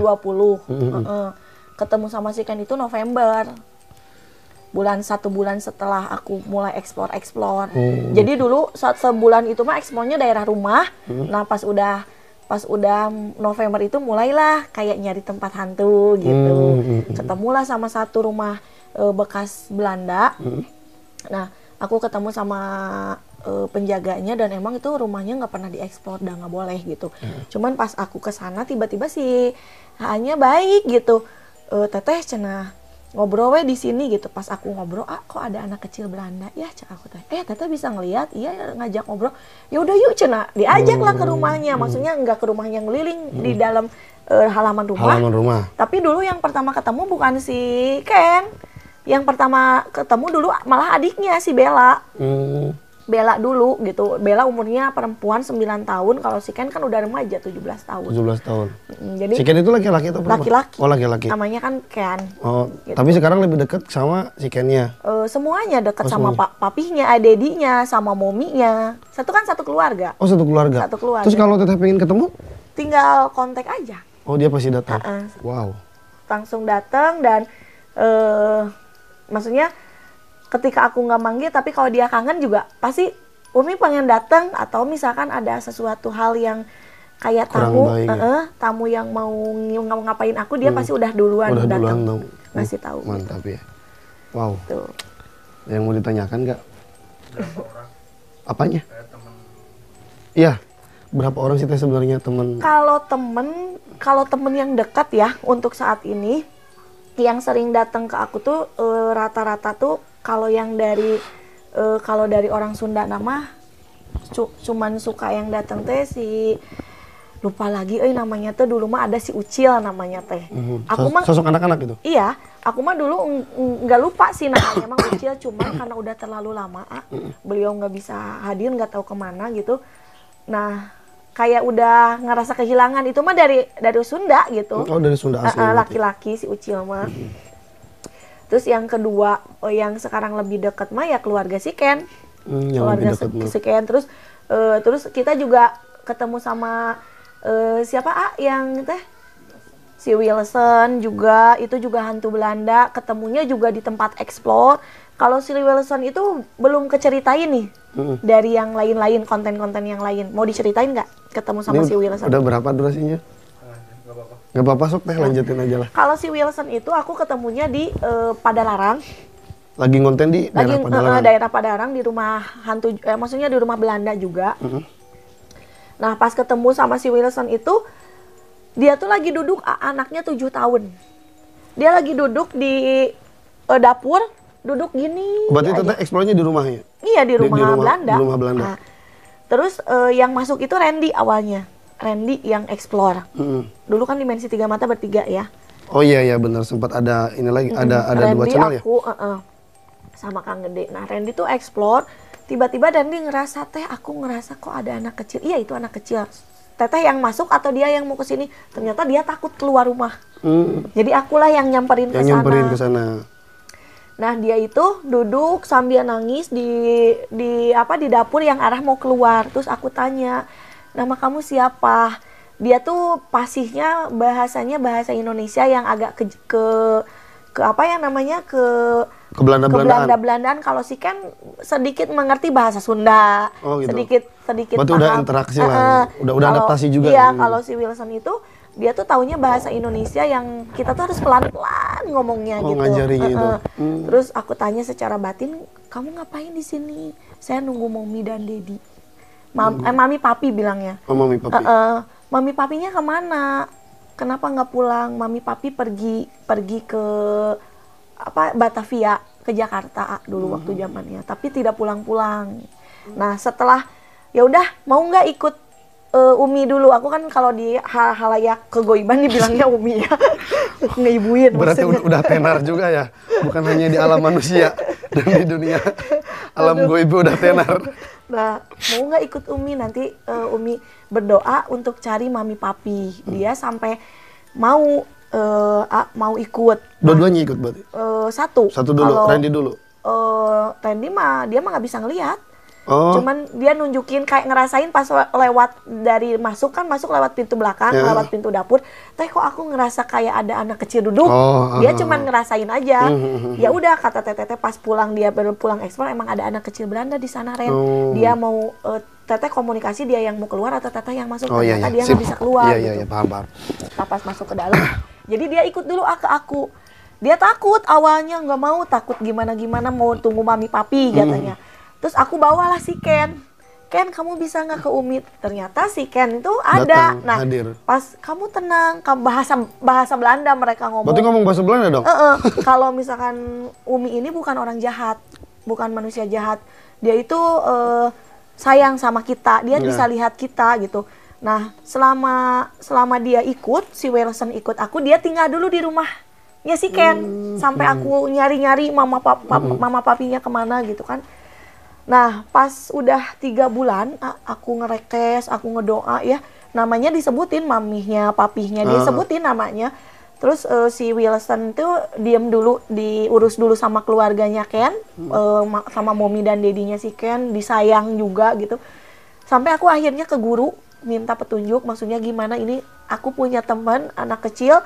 B: Ketemu sama si Ken itu November. 1 bulan setelah aku mulai explore. Jadi dulu sebulan itu mah explore-nya daerah rumah. Nah pas udah November itu mulailah kayak nyari tempat hantu gitu. Ketemulah sama satu rumah bekas Belanda. Nah aku ketemu sama penjaganya dan emang itu rumahnya nggak pernah dieksplor, udah nggak boleh gitu. Cuman pas aku kesana tiba-tiba sih hanya baik gitu. Teteh cenah ngobrol we di sini gitu. Pas aku ngobrol, kok ada anak kecil Belanda ya, cek aku teh. Teteh bisa ngelihat, iya ngajak ngobrol. Ya udah yuk cenah, diajak lah ke rumahnya. Maksudnya nggak ke rumahnya ngeliling di dalam halaman rumah.
A: Halaman rumah.
B: Tapi dulu yang pertama ketemu bukan si Ken. Yang pertama ketemu dulu malah adiknya si Bella. Bella dulu gitu. Bella umurnya perempuan 9 tahun. Kalau si Ken kan udah remaja 17 tahun.
A: 17 tahun.
B: Jadi
A: si Ken itu laki-laki atau perempuan?
B: Laki-laki.
A: Oh, laki-laki.
B: Namanya kan Ken.
A: Oh,
B: gitu.
A: Tapi sekarang lebih dekat sama si Kennya.
B: Semuanya dekat sama papihnya, dedinya, sama mominya. Satu keluarga.
A: Oh, satu keluarga.
B: Satu keluarga.
A: Terus kalau teteh pengen ketemu?
B: Tinggal kontak aja.
A: Oh, dia pasti datang. Wow.
B: Langsung datang dan maksudnya ketika aku nggak manggil, tapi kalau dia kangen juga pasti Umi pengen datang, atau misalkan ada sesuatu hal yang kayak tamu yang mau ngapain aku, dia pasti udah duluan datang ngasih tahu.
A: Mantap gitu. Ya. Wow.
B: Tuh.
A: Yang mau ditanyakan nggak? Apanya? Iya. Berapa orang sih teh sebenarnya teman? Kalau temen yang dekat ya untuk saat ini, yang sering datang ke aku tuh rata-rata tuh kalau dari orang Sunda nama cuman suka yang datang teh si, lupa lagi namanya tuh, dulu mah ada si Ucil namanya teh. Aku mah sosok anak-anak gitu.
B: Iya, aku mah dulu nggak lupa sih namanya emang Ucil, cuman karena udah terlalu lama beliau nggak bisa hadir, nggak tahu kemana gitu. Nah, kayak udah ngerasa kehilangan. Itu mah dari Sunda gitu.
A: Oh, dari Sunda asli.
B: Laki-laki si Ucil mah. Terus yang kedua, yang sekarang lebih dekat mah ya keluarga si Ken. Keluarga si Ken. Terus kita juga ketemu sama siapa yang teh? Si Wilson juga, itu juga hantu Belanda. Ketemunya juga di tempat explore. Kalau si Wilson itu belum keceritain nih. Dari yang lain-lain, konten-konten yang lain. Mau diceritain nggak ketemu sama si Wilson?
A: Udah berapa durasinya? Nggak apa-apa, sok teh lanjutin aja lah.
B: Kalau si Wilson itu aku ketemunya di Padalarang.
A: Lagi ngonten di daerah Padalarang?
B: Daerah Padalarang, di rumah hantu, maksudnya di rumah Belanda juga. Nah, pas ketemu sama si Wilson itu, dia tuh lagi duduk, anaknya 7 tahun. Dia lagi duduk di dapur, duduk gini.
A: Berarti teteh eksplornya di rumahnya?
B: Iya, di rumah Belanda.
A: Di rumah Belanda.
B: Nah, terus yang masuk itu Randy awalnya. Randy yang explore. Dulu kan Dimensi 3 Mata bertiga ya.
A: Oh iya benar, sempat ada ini lagi, ada Randy, 2 channel ya.
B: Aku sama Kang Gede. Nah, Randy tuh explore, tiba-tiba Randy ngerasa aku ngerasa kok ada anak kecil. Iya, itu anak kecil. Teteh yang masuk atau dia yang mau ke sini? Ternyata dia takut keluar rumah. Jadi akulah yang nyamperin ke sana. Yang nyamperin ke sana. Nah, dia itu duduk sambil nangis di dapur yang arah mau keluar. Terus aku tanya, "Nama kamu siapa?" Dia tuh pasihnya bahasanya bahasa Indonesia yang agak ke apa ya namanya, ke Belanda-Belandaan. Kalau si Ken sedikit mengerti bahasa Sunda. Oh, gitu. sedikit
A: berarti
B: paham.
A: Udah interaksi lah, udah adaptasi juga.
B: Iya, kalau si Wilson itu dia tuh taunya bahasa Indonesia yang kita tuh harus pelan-pelan ngomongnya gitu.
A: Ngajari gitu.
B: Terus aku tanya secara batin, "Kamu ngapain di sini?" "Saya nunggu Mami dan Dedi." Mami Papi bilangnya.
A: Oh, Mami Papi.
B: Mami Papinya kemana? Kenapa nggak pulang? Mami Papi pergi ke Batavia, ke Jakarta dulu waktu zamannya, tapi tidak pulang-pulang. Nah, setelah ya udah mau nggak ikut Umi dulu. Aku kan kalau di halayak kegoiban dibilangnya Umi ya. Ngeibuin.
A: Berarti udah tenar juga ya. Bukan hanya di alam manusia dan di dunia alam goib udah tenar.
B: Nah, mau nggak ikut Umi? Nanti Umi berdoa untuk cari Mami Papi. Dia sampai mau ikut.
A: Dua-duanya ikut berarti? Satu dulu, Randy dulu?
B: Randy mah, dia mah nggak bisa ngelihat. Cuman dia nunjukin kayak ngerasain pas lewat dari masuk lewat pintu belakang, lewat pintu dapur. Teh kok aku ngerasa kayak ada anak kecil duduk. Dia cuman ngerasain aja. Ya udah, kata Teteh pas pulang, dia baru pulang ekspor, emang ada anak kecil Belanda di sana, Ren. Dia mau Teteh komunikasi, dia yang mau keluar atau Teteh yang masuk. Ternyata dia nggak bisa keluar.
A: Iya, paham.
B: Pas masuk ke dalam, jadi dia ikut dulu ke aku. Dia takut awalnya, nggak mau, takut gimana mau tunggu Mami Papi katanya. Terus aku bawalah si Ken Ken kamu bisa nggak ke Umi? Ternyata si Ken itu ada.
A: Datang,
B: Nah
A: hadir.
B: pas kamu tenang, bahasa Belanda mereka ngomong.
A: Berarti ngomong bahasa Belanda dong?
B: Kalau misalkan Umi ini bukan orang jahat, bukan manusia jahat, dia itu sayang sama kita, dia bisa lihat kita gitu. Nah selama dia ikut, si Wilson ikut aku, dia tinggal dulu di rumahnya si Ken sampai aku nyari-nyari mama papinya kemana gitu kan. Nah pas udah 3 bulan aku ngerekes, aku ngedoa ya, namanya disebutin mamihnya, papihnya, dia sebutin namanya. Terus si Wilson itu diem dulu, diurus dulu sama keluarganya Ken, sama mommy dan dedinya si Ken, disayang juga gitu. Sampai aku akhirnya ke guru minta petunjuk, maksudnya gimana ini, aku punya teman anak kecil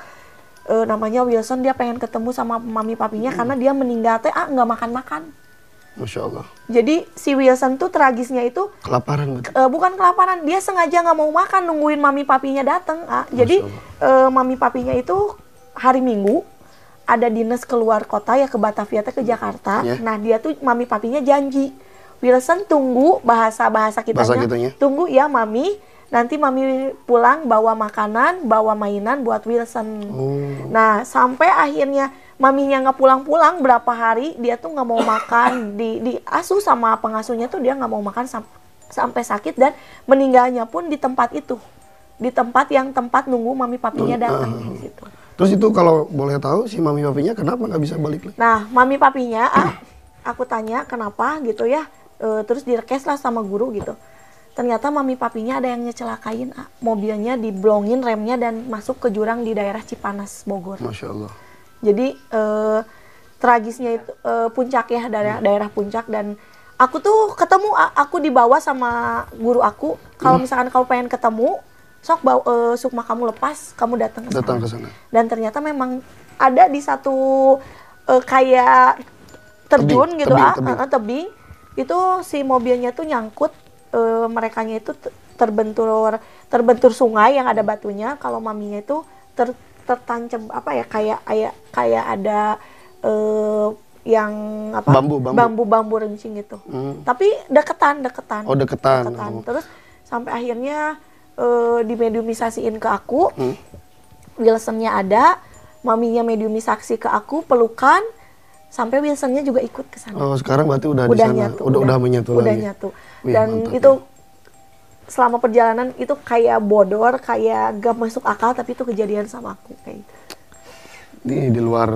B: namanya Wilson, dia pengen ketemu sama mami papinya karena dia meninggal teh nggak makan-makan.
A: Masya Allah.
B: Jadi si Wilson tuh tragisnya itu
A: kelaparan,
B: bukan kelaparan, dia sengaja nggak mau makan nungguin mami papinya datang. Jadi mami papinya itu hari Minggu ada dinas keluar kota ya, ke Batavia ke Jakarta. Nah dia tuh mami papinya janji, Wilson tunggu, bahasa kitanya tunggu ya mami, nanti mami pulang bawa makanan, bawa mainan buat Wilson. Nah sampai akhirnya maminya nggak pulang-pulang berapa hari, dia tuh nggak mau makan, diasuh sama pengasuhnya tuh dia nggak mau makan sampai sakit, dan meninggalnya pun di tempat itu, di tempat nunggu mami papinya datang di situ.
A: Terus itu kalau boleh tahu si mami papinya kenapa nggak bisa balik lagi?
B: Nah mami papinya aku tanya kenapa gitu ya, terus direkes lah sama guru gitu. Ternyata mami papinya ada yang ngecelakain, mobilnya diblongin remnya dan masuk ke jurang di daerah Cipanas, Bogor.
A: Masya Allah.
B: Jadi tragisnya itu puncak ya, daerah puncak, dan aku tuh ketemu, aku dibawa sama guru aku, kalau misalkan kamu pengen ketemu, sok sukma kamu lepas, kamu datang ke sana. Dan ternyata memang ada di satu kayak terjun gitu, tebing. Itu si mobilnya tuh nyangkut, merekanya itu terbentur sungai yang ada batunya. Kalau maminya itu tertancap apa ya, kayak ada yang apa, bambu rencing gitu. Tapi deketan.
A: Oh, deketan.
B: Terus sampai akhirnya dimediumisasiin ke aku. Wilsonnya ada, maminya mediumisasi ke aku, pelukan, sampai Wilsonnya juga ikut ke sana.
A: Oh, sekarang berarti udah di sana, udah menyatu lagi.
B: Udah nyatu. Dan itu selama perjalanan itu kayak bodor, kayak gak masuk akal, tapi itu kejadian sama aku kayak gitu.
A: Ini di luar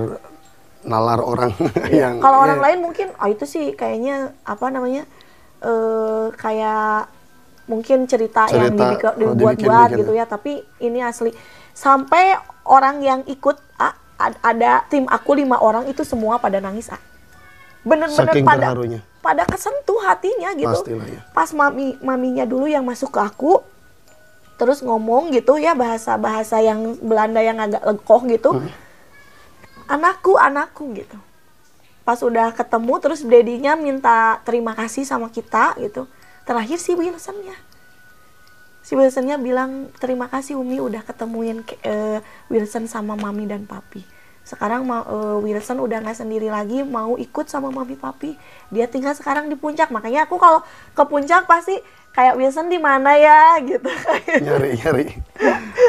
A: nalar orang yang
B: kalau orang lain mungkin itu sih kayaknya apa namanya, kayak mungkin cerita yang dibuat-buat gitu ya, tapi ini asli. Sampai orang yang ikut ada tim aku 5 orang itu semua pada nangis. Bener-bener pada kesentuh hatinya gitu.
A: Pastilah, ya.
B: Pas maminya dulu yang masuk ke aku, terus ngomong gitu ya, bahasa yang Belanda yang agak lekoh gitu. Anakku gitu. Pas udah ketemu, terus dedinya minta terima kasih sama kita gitu. Terakhir si Wilsonnya bilang, terima kasih Umi udah ketemuin Wilson sama mami dan papi. Sekarang Wilson udah nggak sendiri lagi, mau ikut sama mami papi. Dia tinggal sekarang di puncak. Makanya aku kalau ke puncak pasti kayak Wilson di mana ya gitu.
A: Nyari.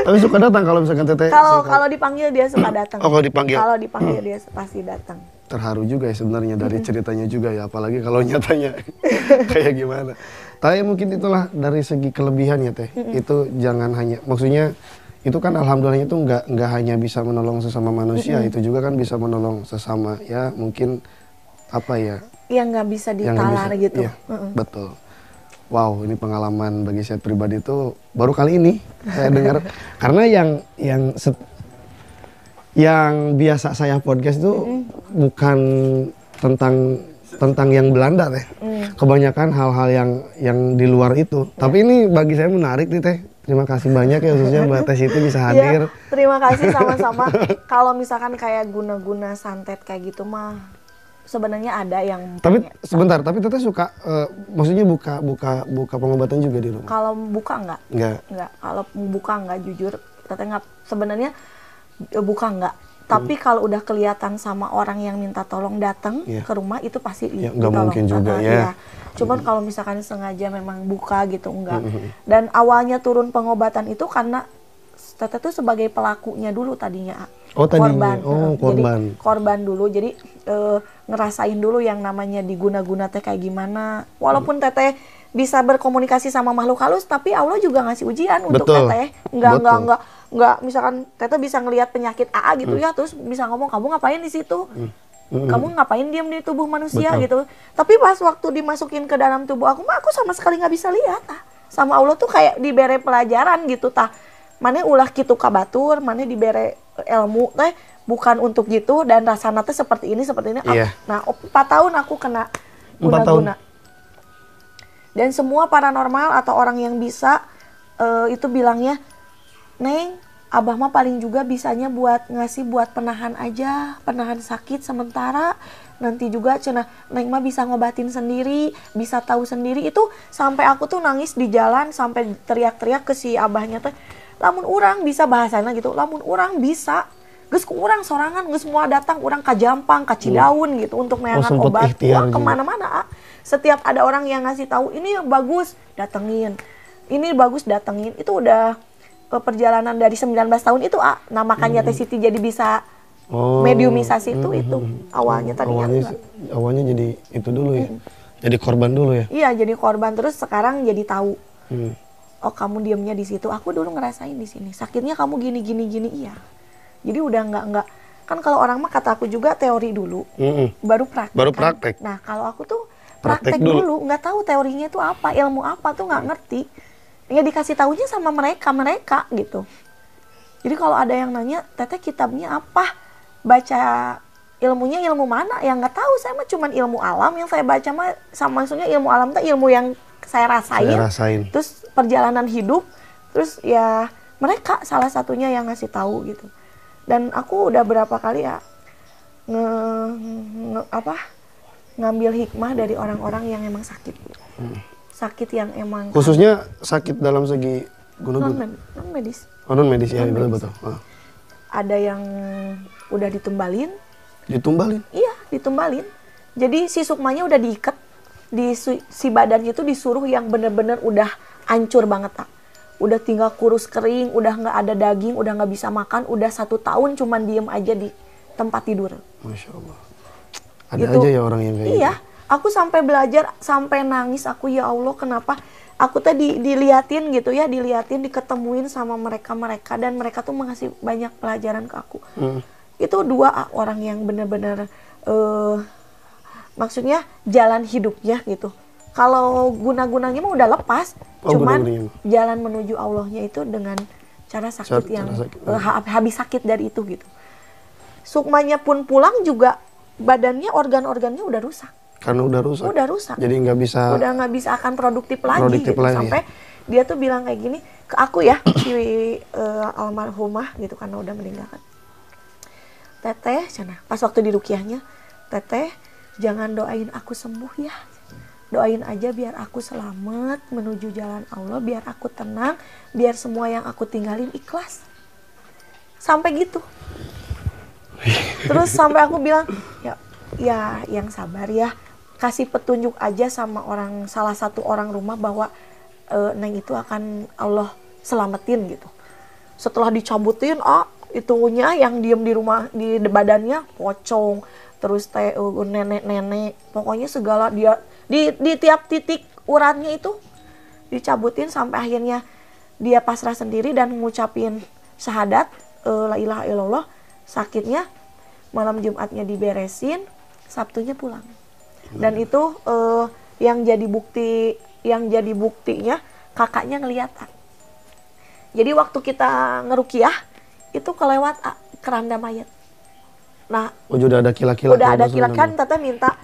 A: Tapi suka datang kalau misalkan teteh.
B: Kalau dipanggil dia suka datang.
A: Oh, kalau dipanggil.
B: Kalau dipanggil dia pasti datang.
A: Terharu juga ya sebenarnya dari ceritanya juga ya, apalagi kalau nyatanya kayak gimana. Tapi mungkin itulah dari segi kelebihan ya teh. Itu jangan hanya, maksudnya itu kan alhamdulillah itu nggak hanya bisa menolong sesama manusia, itu juga kan bisa menolong sesama ya, mungkin apa ya,
B: yang nggak bisa ditalar gitu.
A: Ya, betul. Wow, ini pengalaman bagi saya pribadi itu baru kali ini saya dengar. Karena yang biasa saya podcast itu bukan tentang yang Belanda teh. Kebanyakan hal-hal yang di luar itu. Tapi ini bagi saya menarik nih teh. Terima kasih banyak ya, khususnya Mbak Teh Siti bisa hadir.
B: Ya, terima kasih sama-sama. Kalau misalkan kayak guna-guna santet kayak gitu mah sebenarnya ada yang.
A: Tapi sebentar, tapi Teteh suka maksudnya buka pengobatan juga di rumah?
B: Kalau buka enggak. Kalau buka enggak, jujur Teteh enggak, sebenarnya buka enggak. Tapi kalau udah kelihatan sama orang yang minta tolong datang ke rumah itu pasti
A: nggak mungkin juga ya.
B: Cuman kalau misalkan sengaja memang buka gitu enggak. Dan awalnya turun pengobatan itu karena Teteh tuh sebagai pelakunya dulu tadinya.
A: Korban.
B: Jadi korban dulu. Jadi ngerasain dulu yang namanya diguna-guna teh kayak gimana. Walaupun Teteh bisa berkomunikasi sama makhluk halus, tapi Allah juga ngasih ujian untuk Teteh. Enggak misalkan Teteh bisa ngelihat penyakit AA gitu ya, terus bisa ngomong kamu ngapain di situ? Kamu ngapain diam di tubuh manusia gitu. Tapi pas waktu dimasukin ke dalam tubuh aku sama sekali nggak bisa lihat. Sama Allah tuh kayak diberi pelajaran gitu tah. Mana ulah kitu kabatur, mana diberi ilmu teh bukan untuk gitu dan rasana teh seperti ini. Nah, 4 tahun aku kena guna-guna. Dan semua paranormal atau orang yang bisa itu bilangnya, Neng, Abah mah paling juga bisanya buat ngasih buat penahan aja, penahan sakit sementara. Nanti juga cenah Neng mah bisa ngobatin sendiri, bisa tahu sendiri. Itu sampai aku tuh nangis di jalan sampai teriak-teriak ke si abahnya teh. Lamun urang bisa bahasana gitu, lamun urang bisa. Geus ku urang sorangan, geus semua datang urang ka Jampang, ka Cidaun gitu untuk neangan obat. Kemana-mana. Setiap ada orang yang ngasih tahu ini bagus, datengin. Ini bagus, datengin. Itu udah perjalanan dari 19 tahun itu nah makanya Teh Siti jadi bisa mediumisasi itu awalnya tadinya
A: awalnya jadi itu dulu ya. Jadi korban dulu ya.
B: Iya, jadi korban terus sekarang jadi tahu. Oh, kamu diamnya di situ. Aku dulu ngerasain di sini. Sakitnya kamu gini iya. Jadi udah enggak kan kalau orang mah kata aku juga teori dulu. Baru praktek. Nah, kalau aku tuh praktek dulu, nggak tahu teorinya itu apa, ilmu apa tuh nggak ngerti. Ya dikasih tahunya sama mereka gitu. Jadi kalau ada yang nanya, Teteh kitabnya apa? Baca ilmunya ilmu mana? Yang nggak tahu, saya mah cuman ilmu alam yang saya baca mah sama maksudnya ilmu alam tuh ilmu yang saya rasain. Terus perjalanan hidup, terus ya mereka salah satunya yang ngasih tahu gitu. Dan aku udah berapa kali ya ngambil hikmah dari orang-orang yang emang sakit. Sakit yang emang
A: khususnya sakit dalam segi guna-guna
B: non medis.
A: Non medis ya, betul.
B: Ada yang udah ditumbalin. Iya, ditumbalin. Jadi si sukmanya udah diikat, si badannya tuh disuruh yang bener-bener udah hancur banget udah tinggal kurus kering, udah nggak ada daging, udah nggak bisa makan, udah 1 tahun cuman diem aja di tempat tidur.
A: Masya Allah. Ada gitu. Aja ya orang yang kayak
B: iya, gitu. Aku sampai belajar, sampai nangis aku, ya Allah kenapa aku tadi diliatin gitu ya, diketemuin sama mereka dan mereka tuh ngasih banyak pelajaran ke aku. Itu 2 orang yang bener-bener maksudnya jalan hidupnya gitu. Kalau guna-gunanya mah udah lepas, cuman jalan menuju Allahnya itu dengan cara sakit habis sakit dari itu gitu. Sukmanya pun pulang juga badannya, organ-organnya udah rusak.
A: Karena udah rusak. Jadi nggak bisa
B: akan produktif lagi gitu. Sampai dia tuh bilang kayak gini ke aku ya, si almarhumah gitu karena udah meninggalkan. Teteh, pas waktu di rukiahnya, Teteh jangan doain aku sembuh ya. Doain aja biar aku selamat menuju jalan Allah, biar aku tenang, biar semua yang aku tinggalin ikhlas. Sampai gitu. Terus sampai aku bilang, ya yang sabar ya. Kasih petunjuk aja sama salah satu orang rumah bahwa Neng itu akan Allah selamatin gitu. Setelah dicabutin, itunya yang diem di rumah, di badannya pocong, terus nenek-nenek, pokoknya segala dia di tiap titik uratnya itu dicabutin sampai akhirnya dia pasrah sendiri dan ngucapin syahadat la ilaha illallah. Sakitnya malam Jumatnya diberesin, Sabtunya pulang. Dan itu yang jadi buktinya kakaknya ngeliat. Jadi waktu kita ngerukiah itu kelewat keranda mayat. Nah,
A: udah ada kila-kila.
B: Udah ada kila kan, Teteh minta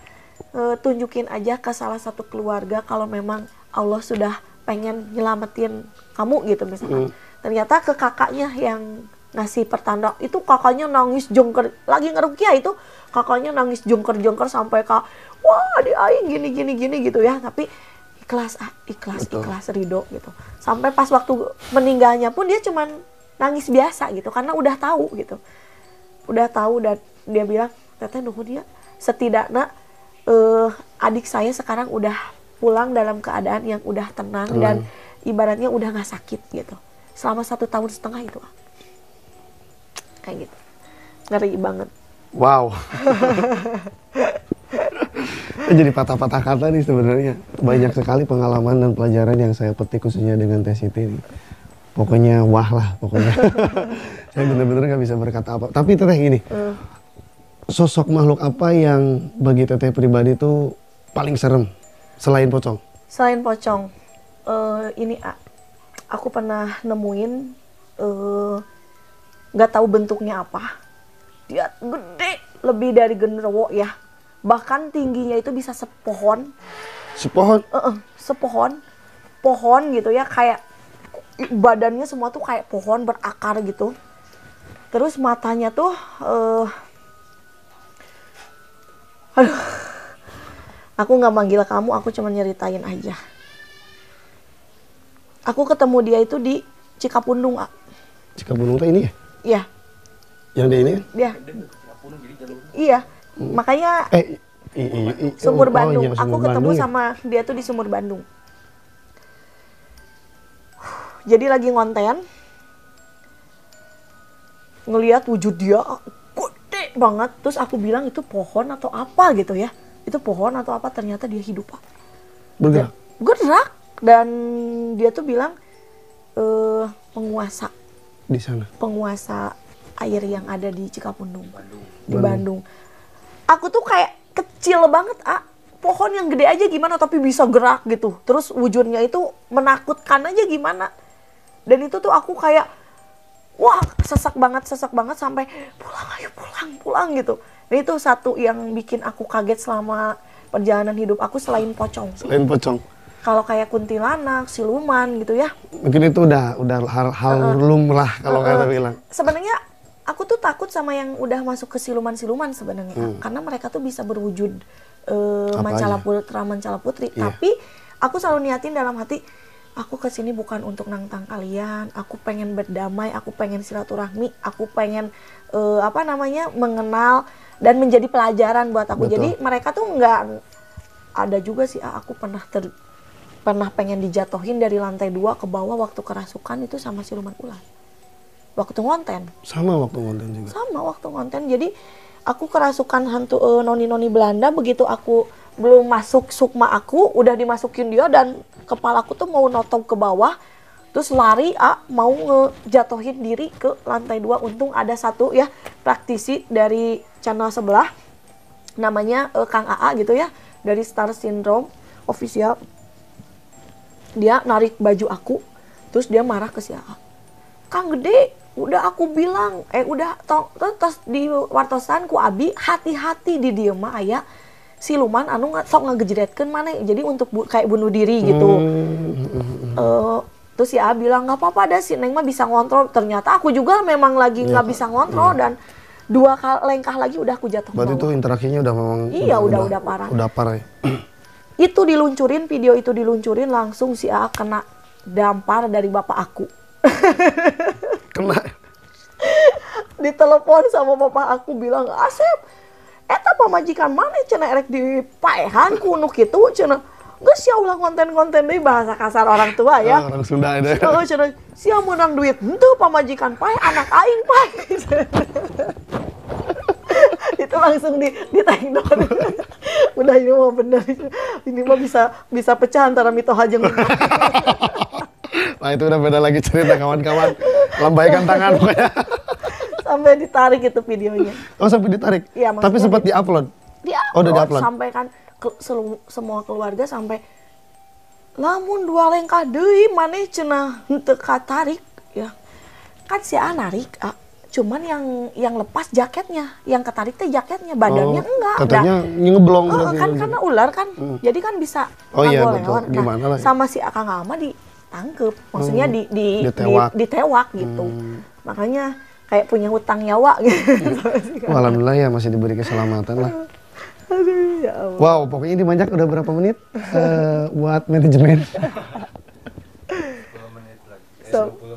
B: tunjukin aja ke salah satu keluarga kalau memang Allah sudah pengen nyelamatin kamu gitu misalkan. Ternyata ke kakaknya yang ngasih pertanda itu, kakaknya nangis jongker lagi ngerukiah itu, kakaknya nangis jongker sampai wah di aing gini gitu ya, tapi ikhlas ridho gitu. Sampai pas waktu meninggalnya pun dia cuman nangis biasa gitu karena udah tahu gitu. udah tahu dan dia bilang teteh nuhun dia setidaknya adik saya sekarang udah pulang dalam keadaan yang udah tenang. Dan ibaratnya udah nggak sakit gitu selama 1,5 tahun itu kayak gitu. Ngeri banget.
A: Wow. Jadi patah-patah kata nih sebenarnya. Banyak sekali pengalaman dan pelajaran yang saya petik khususnya dengan Teh Siti ini. Pokoknya wah lah pokoknya. Saya benar-benar nggak bisa berkata apa. Tapi Teteh gini, sosok makhluk apa yang bagi Teteh pribadi itu paling serem selain pocong?
B: Selain pocong, ini aku pernah nemuin nggak tahu bentuknya apa. Dia gede, lebih dari genderuwo ya. Bahkan tingginya itu bisa sepohon.
A: Sepohon?
B: Sepohon. Pohon gitu ya, kayak badannya semua tuh kayak pohon berakar gitu. Terus matanya tuh aduh. Aku nggak manggil kamu, aku cuma nyeritain aja. Aku ketemu dia itu di Cikapundung,
A: Cikapundung tuh ini ya?
B: Iya.
A: Yang di ini?
B: Iya. Iya. Makanya Sumur Bandung.
A: Iya,
B: aku ketemu sama dia tuh di Sumur Bandung. Jadi lagi ngonten, ngelihat wujud dia gede banget. Terus aku bilang itu pohon atau apa gitu ya? Itu pohon atau apa? Ternyata dia hidup, Pak.
A: Bergerak?
B: Bergerak. Dan dia tuh bilang penguasa
A: di sana.
B: Penguasa air yang ada di Cikapundung, di Bandung. Aku tuh kayak kecil banget, pohon yang gede aja gimana tapi bisa gerak gitu. Terus wujudnya itu menakutkan aja gimana. Dan itu tuh aku kayak wah sesak banget sampai pulang gitu. Dan itu satu yang bikin aku kaget selama perjalanan hidup aku selain pocong. Selain
A: pocong.
B: Kalau kayak kuntilanak, siluman gitu ya.
A: Mungkin itu udah hal lumrah kalau kata bilang.
B: Sebenarnya aku tuh takut sama yang udah masuk ke siluman-siluman sebenarnya. Karena mereka tuh bisa berwujud mancala putri. Yeah. Tapi aku selalu niatin dalam hati, aku kesini bukan untuk nantang kalian. Aku pengen berdamai, aku pengen silaturahmi, aku pengen mengenal dan menjadi pelajaran buat aku. Betul. Jadi mereka tuh nggak ada juga sih. Aku pernah pengen dijatuhin dari lantai 2 ke bawah waktu kerasukan itu sama siluman ular. Waktu ngonten.
A: Sama waktu ngonten juga.
B: Sama waktu ngonten. Jadi aku kerasukan hantu noni-noni Belanda. Begitu aku belum masuk sukma aku, udah dimasukin dia dan kepalaku tuh mau notong ke bawah. Terus lari, mau ngejatuhin diri ke lantai 2. Untung ada satu ya praktisi dari channel sebelah. Namanya Kang AA gitu ya. Dari Star Syndrome Official. Dia narik baju aku. Terus dia marah ke si AA. Kang Gede, udah aku bilang, terus di wartosan ku abi, hati-hati di dieu mah aya siluman anu sok ngagejretkeun maneh. Jadi untuk kayak bunuh diri gitu. Terus si A bilang nggak apa-apa dah, si Neng mah bisa ngontrol. Ternyata aku juga memang lagi nggak bisa ngontrol dan 2 langkah lagi udah aku jatuh.
A: Berarti itu interaksinya udah memang
B: udah parah.
A: Udah parah ya.
B: Itu diluncurin, video itu diluncurin langsung si A kena dampar dari bapak aku.
A: Kena.
B: Ditelepon sama bapak aku bilang, Asep, eta pamajikan mana cenah erek dipaehan ku nu kitu cenah. Geus sia ulah konten-konten deui, bahasa kasar orang tua ya.
A: Orang Sunda itu.
B: Heeh cenah, sia meunang duit henteu pamajikan pae anak aing pae. Itu langsung di take down. Udah ini mah bener. Ini mah bisa pecah antara Mitoha jeung Minang.
A: Nah itu udah beda lagi cerita kawan-kawan. Lambaikan tangan pokoknya.
B: Sampai ditarik itu videonya.
A: Oh sampai ditarik?
B: Ya,
A: tapi sempat di-upload?
B: Di-upload.
A: Udah di-upload?
B: Sampai kan semua keluarga sampai lamun 2 lengkah deui maneh cenah henteu katarik ya. Kan si A narik, cuman yang lepas jaketnya, yang ketarik teh jaketnya, badannya enggak.
A: Katanya ngeblong
B: kan karena ular kan. Jadi kan bisa
A: betul. Gimana lah.
B: Sama si Akang Ama ditangkep. Maksudnya ditewak gitu. Makanya kayak punya hutang nyawa gitu.
A: Alhamdulillah ya masih diberi keselamatan lah.
B: Aduh, ya Allah.
A: Wow, pokoknya ini banyak udah berapa menit buat manajemen?
B: 20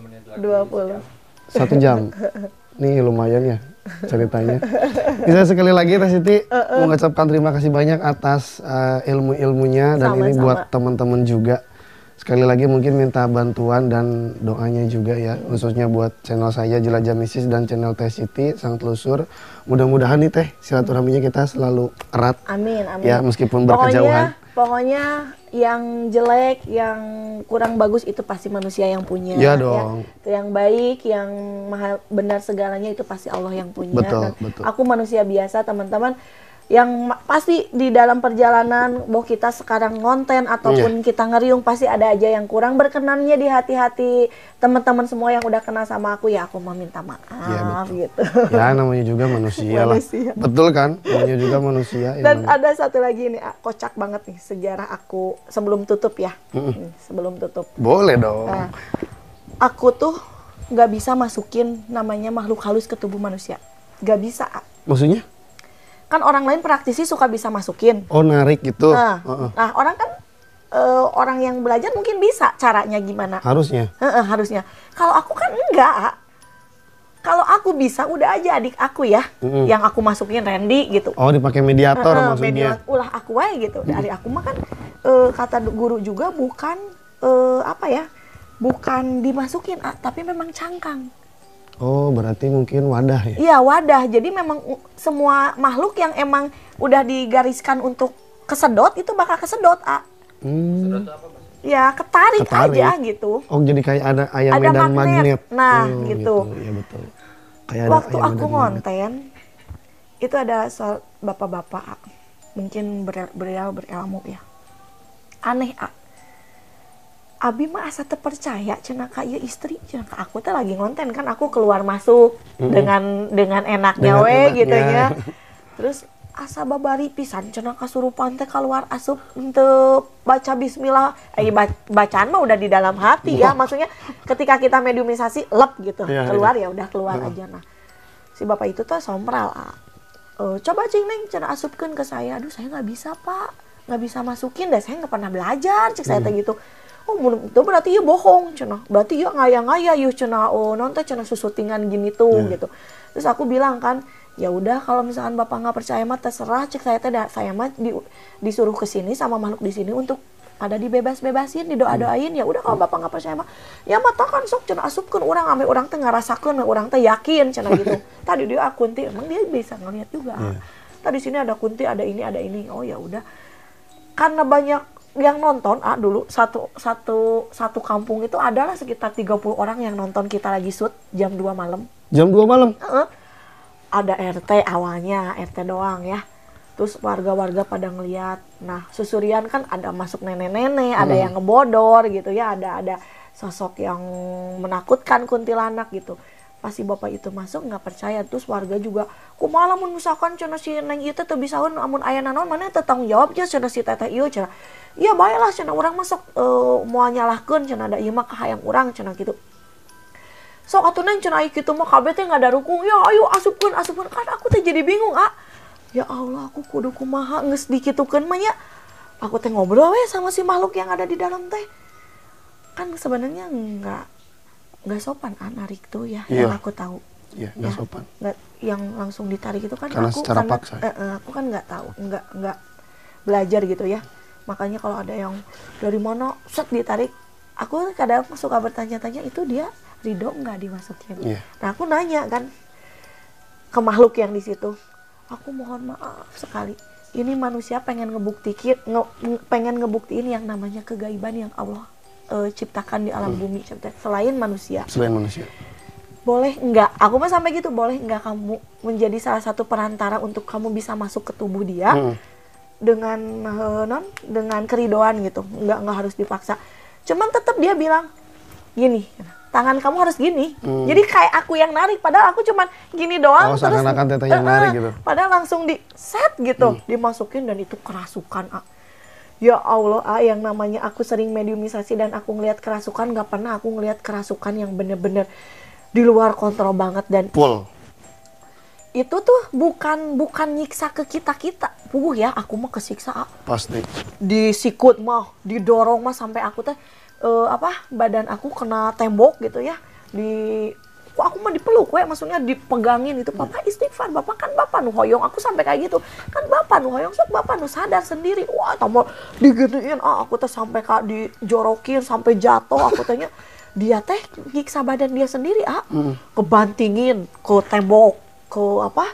B: menit lagi. 20.
A: 1 jam. Nih lumayan ya. ceritanya. Bisa sekali lagi Teh Siti mengucapkan terima kasih banyak atas ilmu-ilmunya dan ini buat teman-teman juga. Sekali lagi mungkin minta bantuan dan doanya juga ya, khususnya buat channel saya Jelajah Mistis dan channel Teh Siti Sang Telusur. Mudah-mudahan nih Teh silaturahminya kita selalu erat.
B: Amin, amin.
A: Ya meskipun berkejauhan.
B: Pokoknya yang jelek, yang kurang bagus itu pasti manusia yang punya.
A: Ya dong.
B: Ya. Yang baik, yang maha benar segalanya itu pasti Allah yang punya.
A: Betul,
B: dan
A: betul.
B: Aku manusia biasa teman-teman. Yang pasti di dalam perjalanan mau kita sekarang ngonten ataupun kita ngeriung pasti ada aja yang kurang berkenannya di hati-hati teman-teman semua yang udah kenal sama aku, ya aku mau minta maaf
A: ya,
B: gitu.
A: Ya namanya juga manusia lah. Betul kan? Namanya juga manusia.
B: Dan ada satu lagi nih, kocak banget nih sejarah aku sebelum tutup ya. Sebelum tutup.
A: Boleh dong.
B: Nah, aku tuh nggak bisa masukin namanya makhluk halus ke tubuh manusia. Nggak bisa.
A: Maksudnya?
B: Kan orang lain praktisi suka bisa masukin.
A: Oh narik gitu.
B: Nah orang kan orang yang belajar mungkin bisa caranya gimana.
A: Harusnya.
B: Harusnya. Kalau aku kan enggak. Kalau aku bisa udah aja adik aku ya, yang aku masukin Randy gitu.
A: Oh dipakai mediator maksudnya.
B: Ulah aku aja gitu. Dari aku mah kan kata guru juga bukan bukan dimasukin, tapi memang cangkang.
A: Oh, berarti mungkin wadah ya?
B: Iya, wadah. Jadi memang semua makhluk yang emang udah digariskan untuk kesedot, itu bakal kesedot, Kesedot apa, Mas? Ya, ketarik aja gitu.
A: Oh, jadi kayak ada ayam medan magnet.
B: Nah, gitu.
A: Iya, betul. Kayak
B: waktu aku ngonten, itu ada bapak-bapak, mungkin berilmu ya. Aneh, Abi mah asa terpercaya cenah ka ieu istri, cenah ka aku teh lagi ngonten kan, aku keluar masuk dengan enaknya gitu ya. Terus asa babari pisan cenah kasurupan teh keluar asup untuk baca bismillah. Bacaan mah udah di dalam hati ya, maksudnya ketika kita mediumisasi lep gitu, keluar ya udah keluar aja. Nah, si bapak itu tuh sompral, coba cing neng cenah asupkeun ke saya. Aduh saya nggak bisa pak, nggak bisa masukin deh, saya nggak pernah belajar cik saya teh gitu. Oh, itu berarti ya bohong cenah. Berarti ya ngaya-ngaya yuk cenah. Oh, nonton cenah susutingan gini tuh gitu. Terus aku bilang kan, ya udah kalau misalkan Bapak nggak percaya mah terserah, cek saya teh saya mah disuruh ke sini sama makhluk di sini untuk ada dibebas-bebasin, didoa-doain. Ya udah kalau Bapak nggak percaya mah ya mata kan sok cenah asupkeun urang ame urang teh ngarasakeun, urang teh yakin cenah gitu. Tadi dia kunti emang dia bisa ngelihat juga. Tadi sini ada kunti, ada ini. Oh ya udah. Karena banyak yang nonton dulu satu kampung itu adalah sekitar 30 orang yang nonton kita lagi shoot jam 2 malam.
A: Jam 2 malam?
B: Ada RT awalnya, RT doang ya. Terus warga-warga pada ngeliat. Nah, susurian kan ada masuk nenek-nenek, ada yang ngebodor gitu ya, ada sosok yang menakutkan kuntilanak gitu. Pasti bapak itu masuk nggak percaya, terus warga juga kumaha lamun misalkan cenah si neng ieu teh teu bisaeun amun aya naon mana teu tanggung jawab cenah si teteh ieu cenah. Iya bae lah cenah urang masuk moal nyalahkeun cenah da ieu mah kahayang urang cenah gitu. Sok atuh neng cenah kitu mah kabeh teh ngadarukung. Ya ayo asupkeun kan aku teh jadi bingung, Ya Allah aku kudu kumaha geus dikitukeun mah nya. Aku teh ngobrol we sama si makhluk yang ada di dalam teh. Kan sebenarnya nggak sopan narik tuh ya, yang aku tahu.
A: Iya, nggak sopan.
B: Nggak, yang langsung ditarik itu kan
A: karena
B: aku
A: secara paksa.
B: Aku kan nggak tahu, nggak belajar gitu ya. Makanya kalau ada yang dari mana set ditarik, aku kadang suka bertanya-tanya itu dia ridho nggak dimasukin. Nah aku nanya kan ke makhluk yang di situ, aku mohon maaf sekali. Ini manusia pengen ngebuktiin yang namanya kegaiban yang Allah ciptakan di alam bumi selain manusia. Boleh enggak? Aku mah sampai gitu, boleh enggak kamu menjadi salah satu perantara untuk kamu bisa masuk ke tubuh dia dengan keridoan gitu. Enggak harus dipaksa. Cuman tetap dia bilang gini, tangan kamu harus gini. Jadi kayak aku yang narik, padahal aku cuman gini doang.
A: Oh, seakan-akan teteh yang narik gitu.
B: Padahal langsung di set gitu, dimasukin dan itu kerasukan. Ya Allah, yang namanya aku sering mediumisasi dan aku ngelihat kerasukan, nggak pernah aku ngelihat kerasukan yang bener-bener di luar kontrol banget. Dan itu tuh bukan nyiksa ke kita ya, aku mah kesiksa.
A: Pasti
B: disikut mah, didorong mah sampai aku teh badan aku kena tembok gitu ya, kok aku mah dipeluk we, maksudnya dipegangin itu. Papa istighfar, bapak kan bapak nu hoyong, aku sampai kayak gitu kan, bapak nu hoyong sok bapak nu sadar sendiri. Wah tambah diginiin, aku teh sampai kak dijorokin sampai jatuh. Aku tanya dia teh nyiksa badan dia sendiri kebantingin ke tembok, ke apa,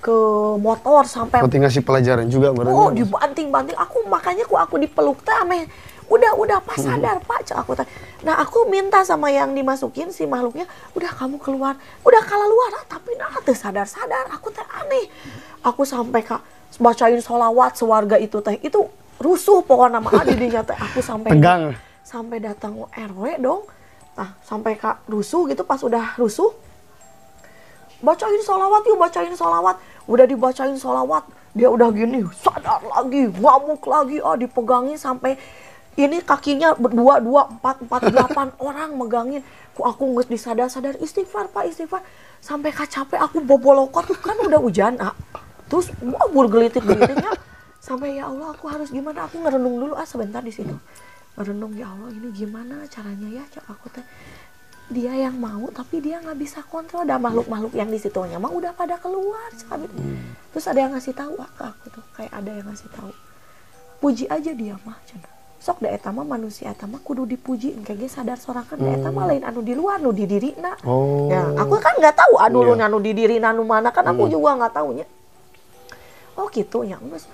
B: ke motor sampai.
A: Berarti ngasih pelajaran juga berarti.
B: Oh dibanting-banting, aku makanya aku dipeluk teh ame. Udah Pak sadar Pak, cak aku teh. Nah aku minta sama yang dimasukin si makhluknya, udah kamu keluar, udah keluar, tapi nah teh sadar, aku teh aneh. Aku sampai kak bacain sholawat sewarga itu teh, itu rusuh pokoknya nama didinya teh. Aku sampai
A: tegang,
B: sampai datang RW dong. Nah sampai kak rusuh gitu, pas udah rusuh bacain sholawat yuk, bacain sholawat. Udah dibacain sholawat, dia udah gini sadar lagi, ngamuk lagi, dipegangin sampai ini kakinya berdua, 4, 8 orang megangin. Aku nggak disadar-sadar, istighfar Pak, istighfar. Sampai capek aku bobolokot, kan udah hujan, terus bergelitik-gelitiknya. Sampai ya Allah, aku harus gimana? Aku ngerenung dulu, sebentar di situ. Ngerenung, ya Allah ini gimana caranya ya, cak aku teh. Dia yang mau, tapi dia nggak bisa kontrol. Ada makhluk-makhluk yang di situnya mah udah pada keluar, cak. Terus ada yang ngasih tahu ke aku tuh, kayak ada yang ngasih tahu. Puji aja dia mah, cina. Sok da eta mah manusia eta mah kudu dipuji, engke sadar sorakan da eta mah lain anu di luar, nu di dirina. Ya, aku kan nggak tahu anu anu di dirina anu mana, kan aku juga nggak tahunya. Oh gitu nya, geus.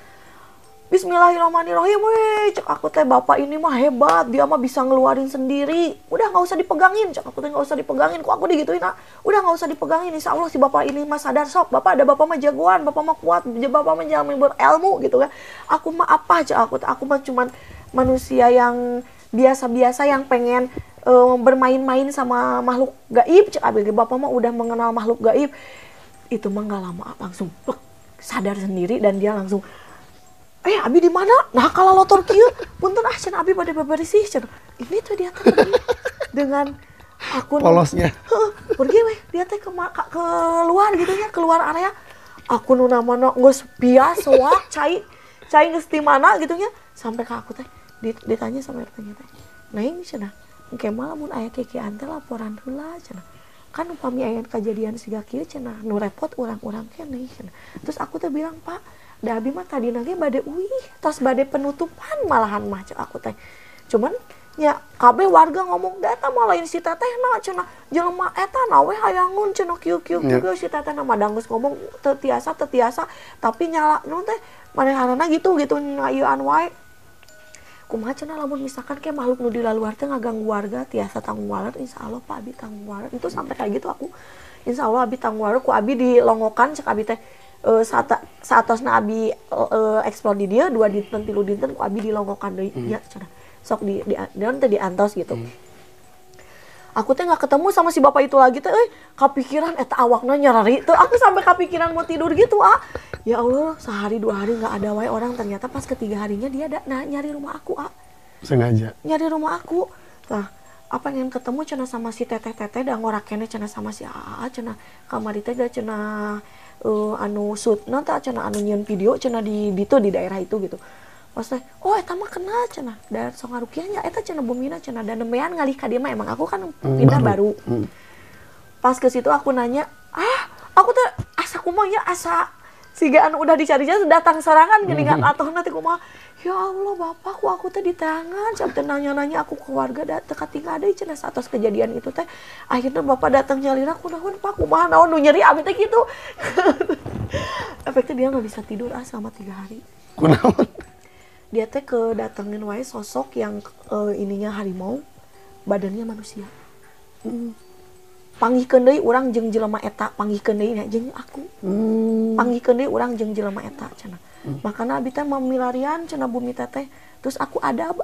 B: Bismillahirrahmanirrahim, weh, cek aku teh bapak ini mah hebat, dia mah bisa ngeluarin sendiri. Udah nggak usah dipegangin, cek aku teh nggak usah dipegangin, kok aku digituin udah nggak usah dipegangin, insya Allah si bapak ini mah sadar sok, bapak bapak mah jagoan, bapak mah kuat, bapak mah jamin berilmu gitu kan. Aku mah apa cek aku mah cuman manusia yang biasa-biasa yang pengen bermain-main sama makhluk gaib, cek abi bapak mah udah mengenal makhluk gaib. Itu mah nggak lama langsung sadar sendiri dan dia langsung abi di mana? Nah kalau lotor kieu punten cenah abi pada bebersih cenah. Ini tuh dia teh dengan akun
A: polosnya.
B: Pergi weh dia teh ke luar gitu nya, keluar area. Akun nu namana geus bias soak cai geus di mana gitu nya. Sampai ke aku teh ditanya sama RT-nya teh. Neng cenah, engke mah lamun aya kikian teh laporan heula cenah. Kan upami aya kejadian siga kieu cenah, nu repot urang-urang keneh cenah. Terus aku teh bilang, "Pak, da abi mah tadi nage bade tos bade penutupan malahan mah," cek aku teh. Cuman nya kabeh warga ngomong da eta mah lain si tetehna cenah. Jelema eta na we hayangun cenah kieu si tetehna mah danggus ngomong tetiasa tapi nyala nu teh manehanana gitu ngayeuan wae. Kumaha cenah lamun misalkan kayak makhluk nu di luar teh ngaganggu warga tiasa tanggung jawab, insyaallah Pak abi tanggung jawab. Itu sampai kayak gitu aku. Insyaallah abi tanggung jawab, ku abi dilongokan cek abi teh saatosna abi eksplor di dia 2 dinten 3 dinten ku abi dilongokan deui nya cenah. Sok di diantos gitu. Aku teh nggak ketemu sama si bapak itu lagi teh, kepikiran eta awakna nyarari tuh. Aku sampai kepikiran mau tidur gitu Ya Allah, sehari 2 hari nggak ada wae orang, ternyata pas ketiga harinya dia nyari rumah aku
A: Sengaja.
B: Nyari rumah aku. Nah, apa yang ketemu cenah sama si teteh da ngorakene cenah sama si AA cenah kamari teh da cenah anu sutna teh cenah anu nyieun video cenah di daerah itu gitu. Pas teh, oh eta mah kenal cenah da sok ngarukiahnya eta cenah bumina cenah dan nemean ngalih ka dieu mah emang aku kan pindah baru. Pas ke situ aku nanya, aku teh asa kumaha asa siga anu udah dicari-cari datang sorangan geuningan atohna teh kumaha. Ya Allah bapak aku teh di tangan sampai nanya-nanya aku ke warga teka tinggal deui cenah satos kejadian itu teh. Akhirnya bapak datang nyalira aku naon Pak kumaha naon nu nyeri abi teh kitu. Efeknya dia nggak bisa tidur selama 3 hari.
A: Kunaon?
B: Dia teh kedatengin wae sosok yang ininya harimau, badannya manusia. Panggihkeun deui urang jeung jelema eta, panggihkeun deui jeung aku. Panggihkeun deui urang jeung jelema eta cenah. Makana abi teh mamilarian cenah bumi teteh. Terus aku adab,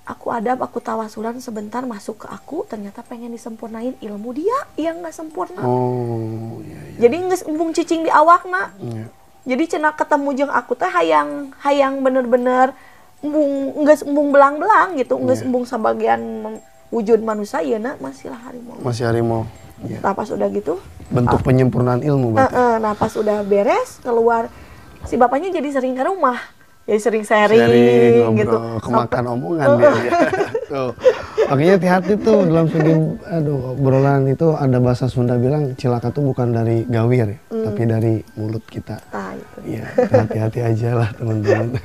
B: aku tawasulan sebentar masuk ke aku, ternyata pengen disempurnain ilmu dia yang enggak sempurna.
A: Iya.
B: Jadi geus embung cicing di awakna. Jadi cenah ketemu jeung aku teh hayang bener-bener embung belang-belang gitu, geus embung sabagian wujud manusia yeuna masih harimau.
A: Masih harimau. Ya.
B: Nah pas udah gitu
A: bentuk penyempurnaan ilmu berarti.
B: Nah pas udah beres keluar si bapaknya jadi sering ke rumah. Ya sering sharing gitu.
A: Kemakan omongan dia. Tuh. Makanya hati-hati tuh dalam segi obrolan itu ada bahasa Sunda bilang cilaka tuh bukan dari gawir, tapi dari mulut kita. Iya, hati-hati aja lah teman-teman.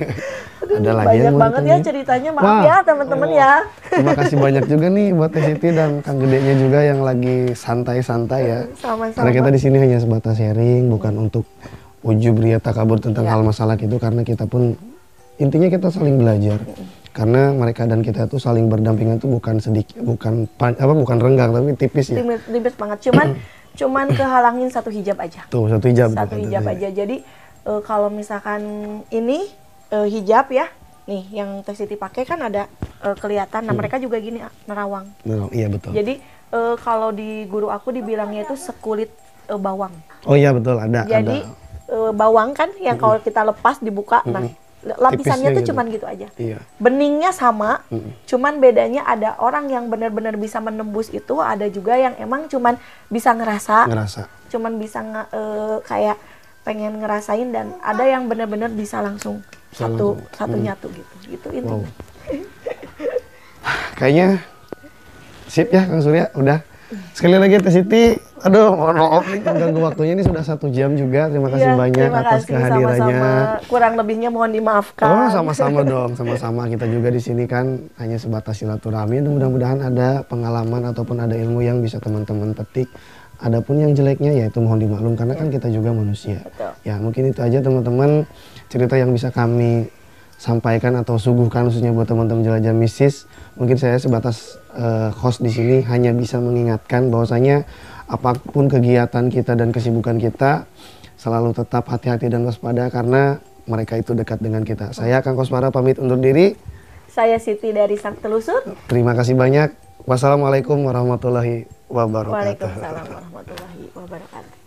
A: Ada lagi
B: banyak banget ya ceritanya, maaf ya teman-teman ya.
A: Terima kasih banyak juga nih buat Teh Siti dan Kang Gedenya juga yang lagi santai-santai ya.
B: Sama-sama.
A: Karena kita di sini hanya sebatas sharing, bukan untuk ujub ria takabur tentang hal masalah itu, karena kita pun intinya kita saling belajar. Karena mereka dan kita itu saling berdampingan itu bukan sedikit, bukan renggang tapi tipis ya.
B: Tipis banget. Cuman kehalangin satu hijab aja.
A: Tuh, satu hijab.
B: Satu hijab aja. Jadi kalau misalkan ini hijab ya, nih yang Teh Siti pakai kan ada kelihatan. Nah, mereka juga gini nerawang.
A: Iya betul.
B: Jadi kalau di guru aku dibilangnya itu sekulit bawang.
A: Oh iya betul, ada.
B: Jadi bawang kan yang kalau kita lepas dibuka, nah lapisannya tuh cuman gitu aja.
A: Iya.
B: Beningnya sama, cuman bedanya ada orang yang benar-benar bisa menembus itu, ada juga yang emang cuman bisa ngerasa. Cuman bisa kayak pengen ngerasain, dan ada yang benar-benar bisa langsung satu nyatu gitu itu. Wow.
A: Kayaknya sip ya Kang Surya, udah. Sekali lagi Teh Siti, mohon maaf nih mengganggu waktunya, ini sudah 1 jam juga. Terima kasih banyak atas kehadirannya.
B: Sama-sama. Kurang lebihnya mohon dimaafkan.
A: Sama-sama dong, sama-sama. Kita juga di sini kan hanya sebatas silaturahmi. Mudah-mudahan ada pengalaman ataupun ada ilmu yang bisa teman-teman petik. Adapun yang jeleknya ya itu mohon dimaklum, karena kan kita juga manusia.
B: Betul.
A: Ya mungkin itu aja teman-teman cerita yang bisa kami sampaikan atau suguhkan khususnya buat teman-teman jelajah mistis. Mungkin saya sebatas host di sini hanya bisa mengingatkan bahwasanya apapun kegiatan kita dan kesibukan kita selalu tetap hati-hati dan waspada, karena mereka itu dekat dengan kita. Saya Kang Koswara pamit undur diri.
B: Saya Siti dari Sang Telusur.
A: Terima kasih banyak. Wassalamualaikum warahmatullahi wabarakatuh.
B: Waalaikumsalam warahmatullahi wabarakatuh.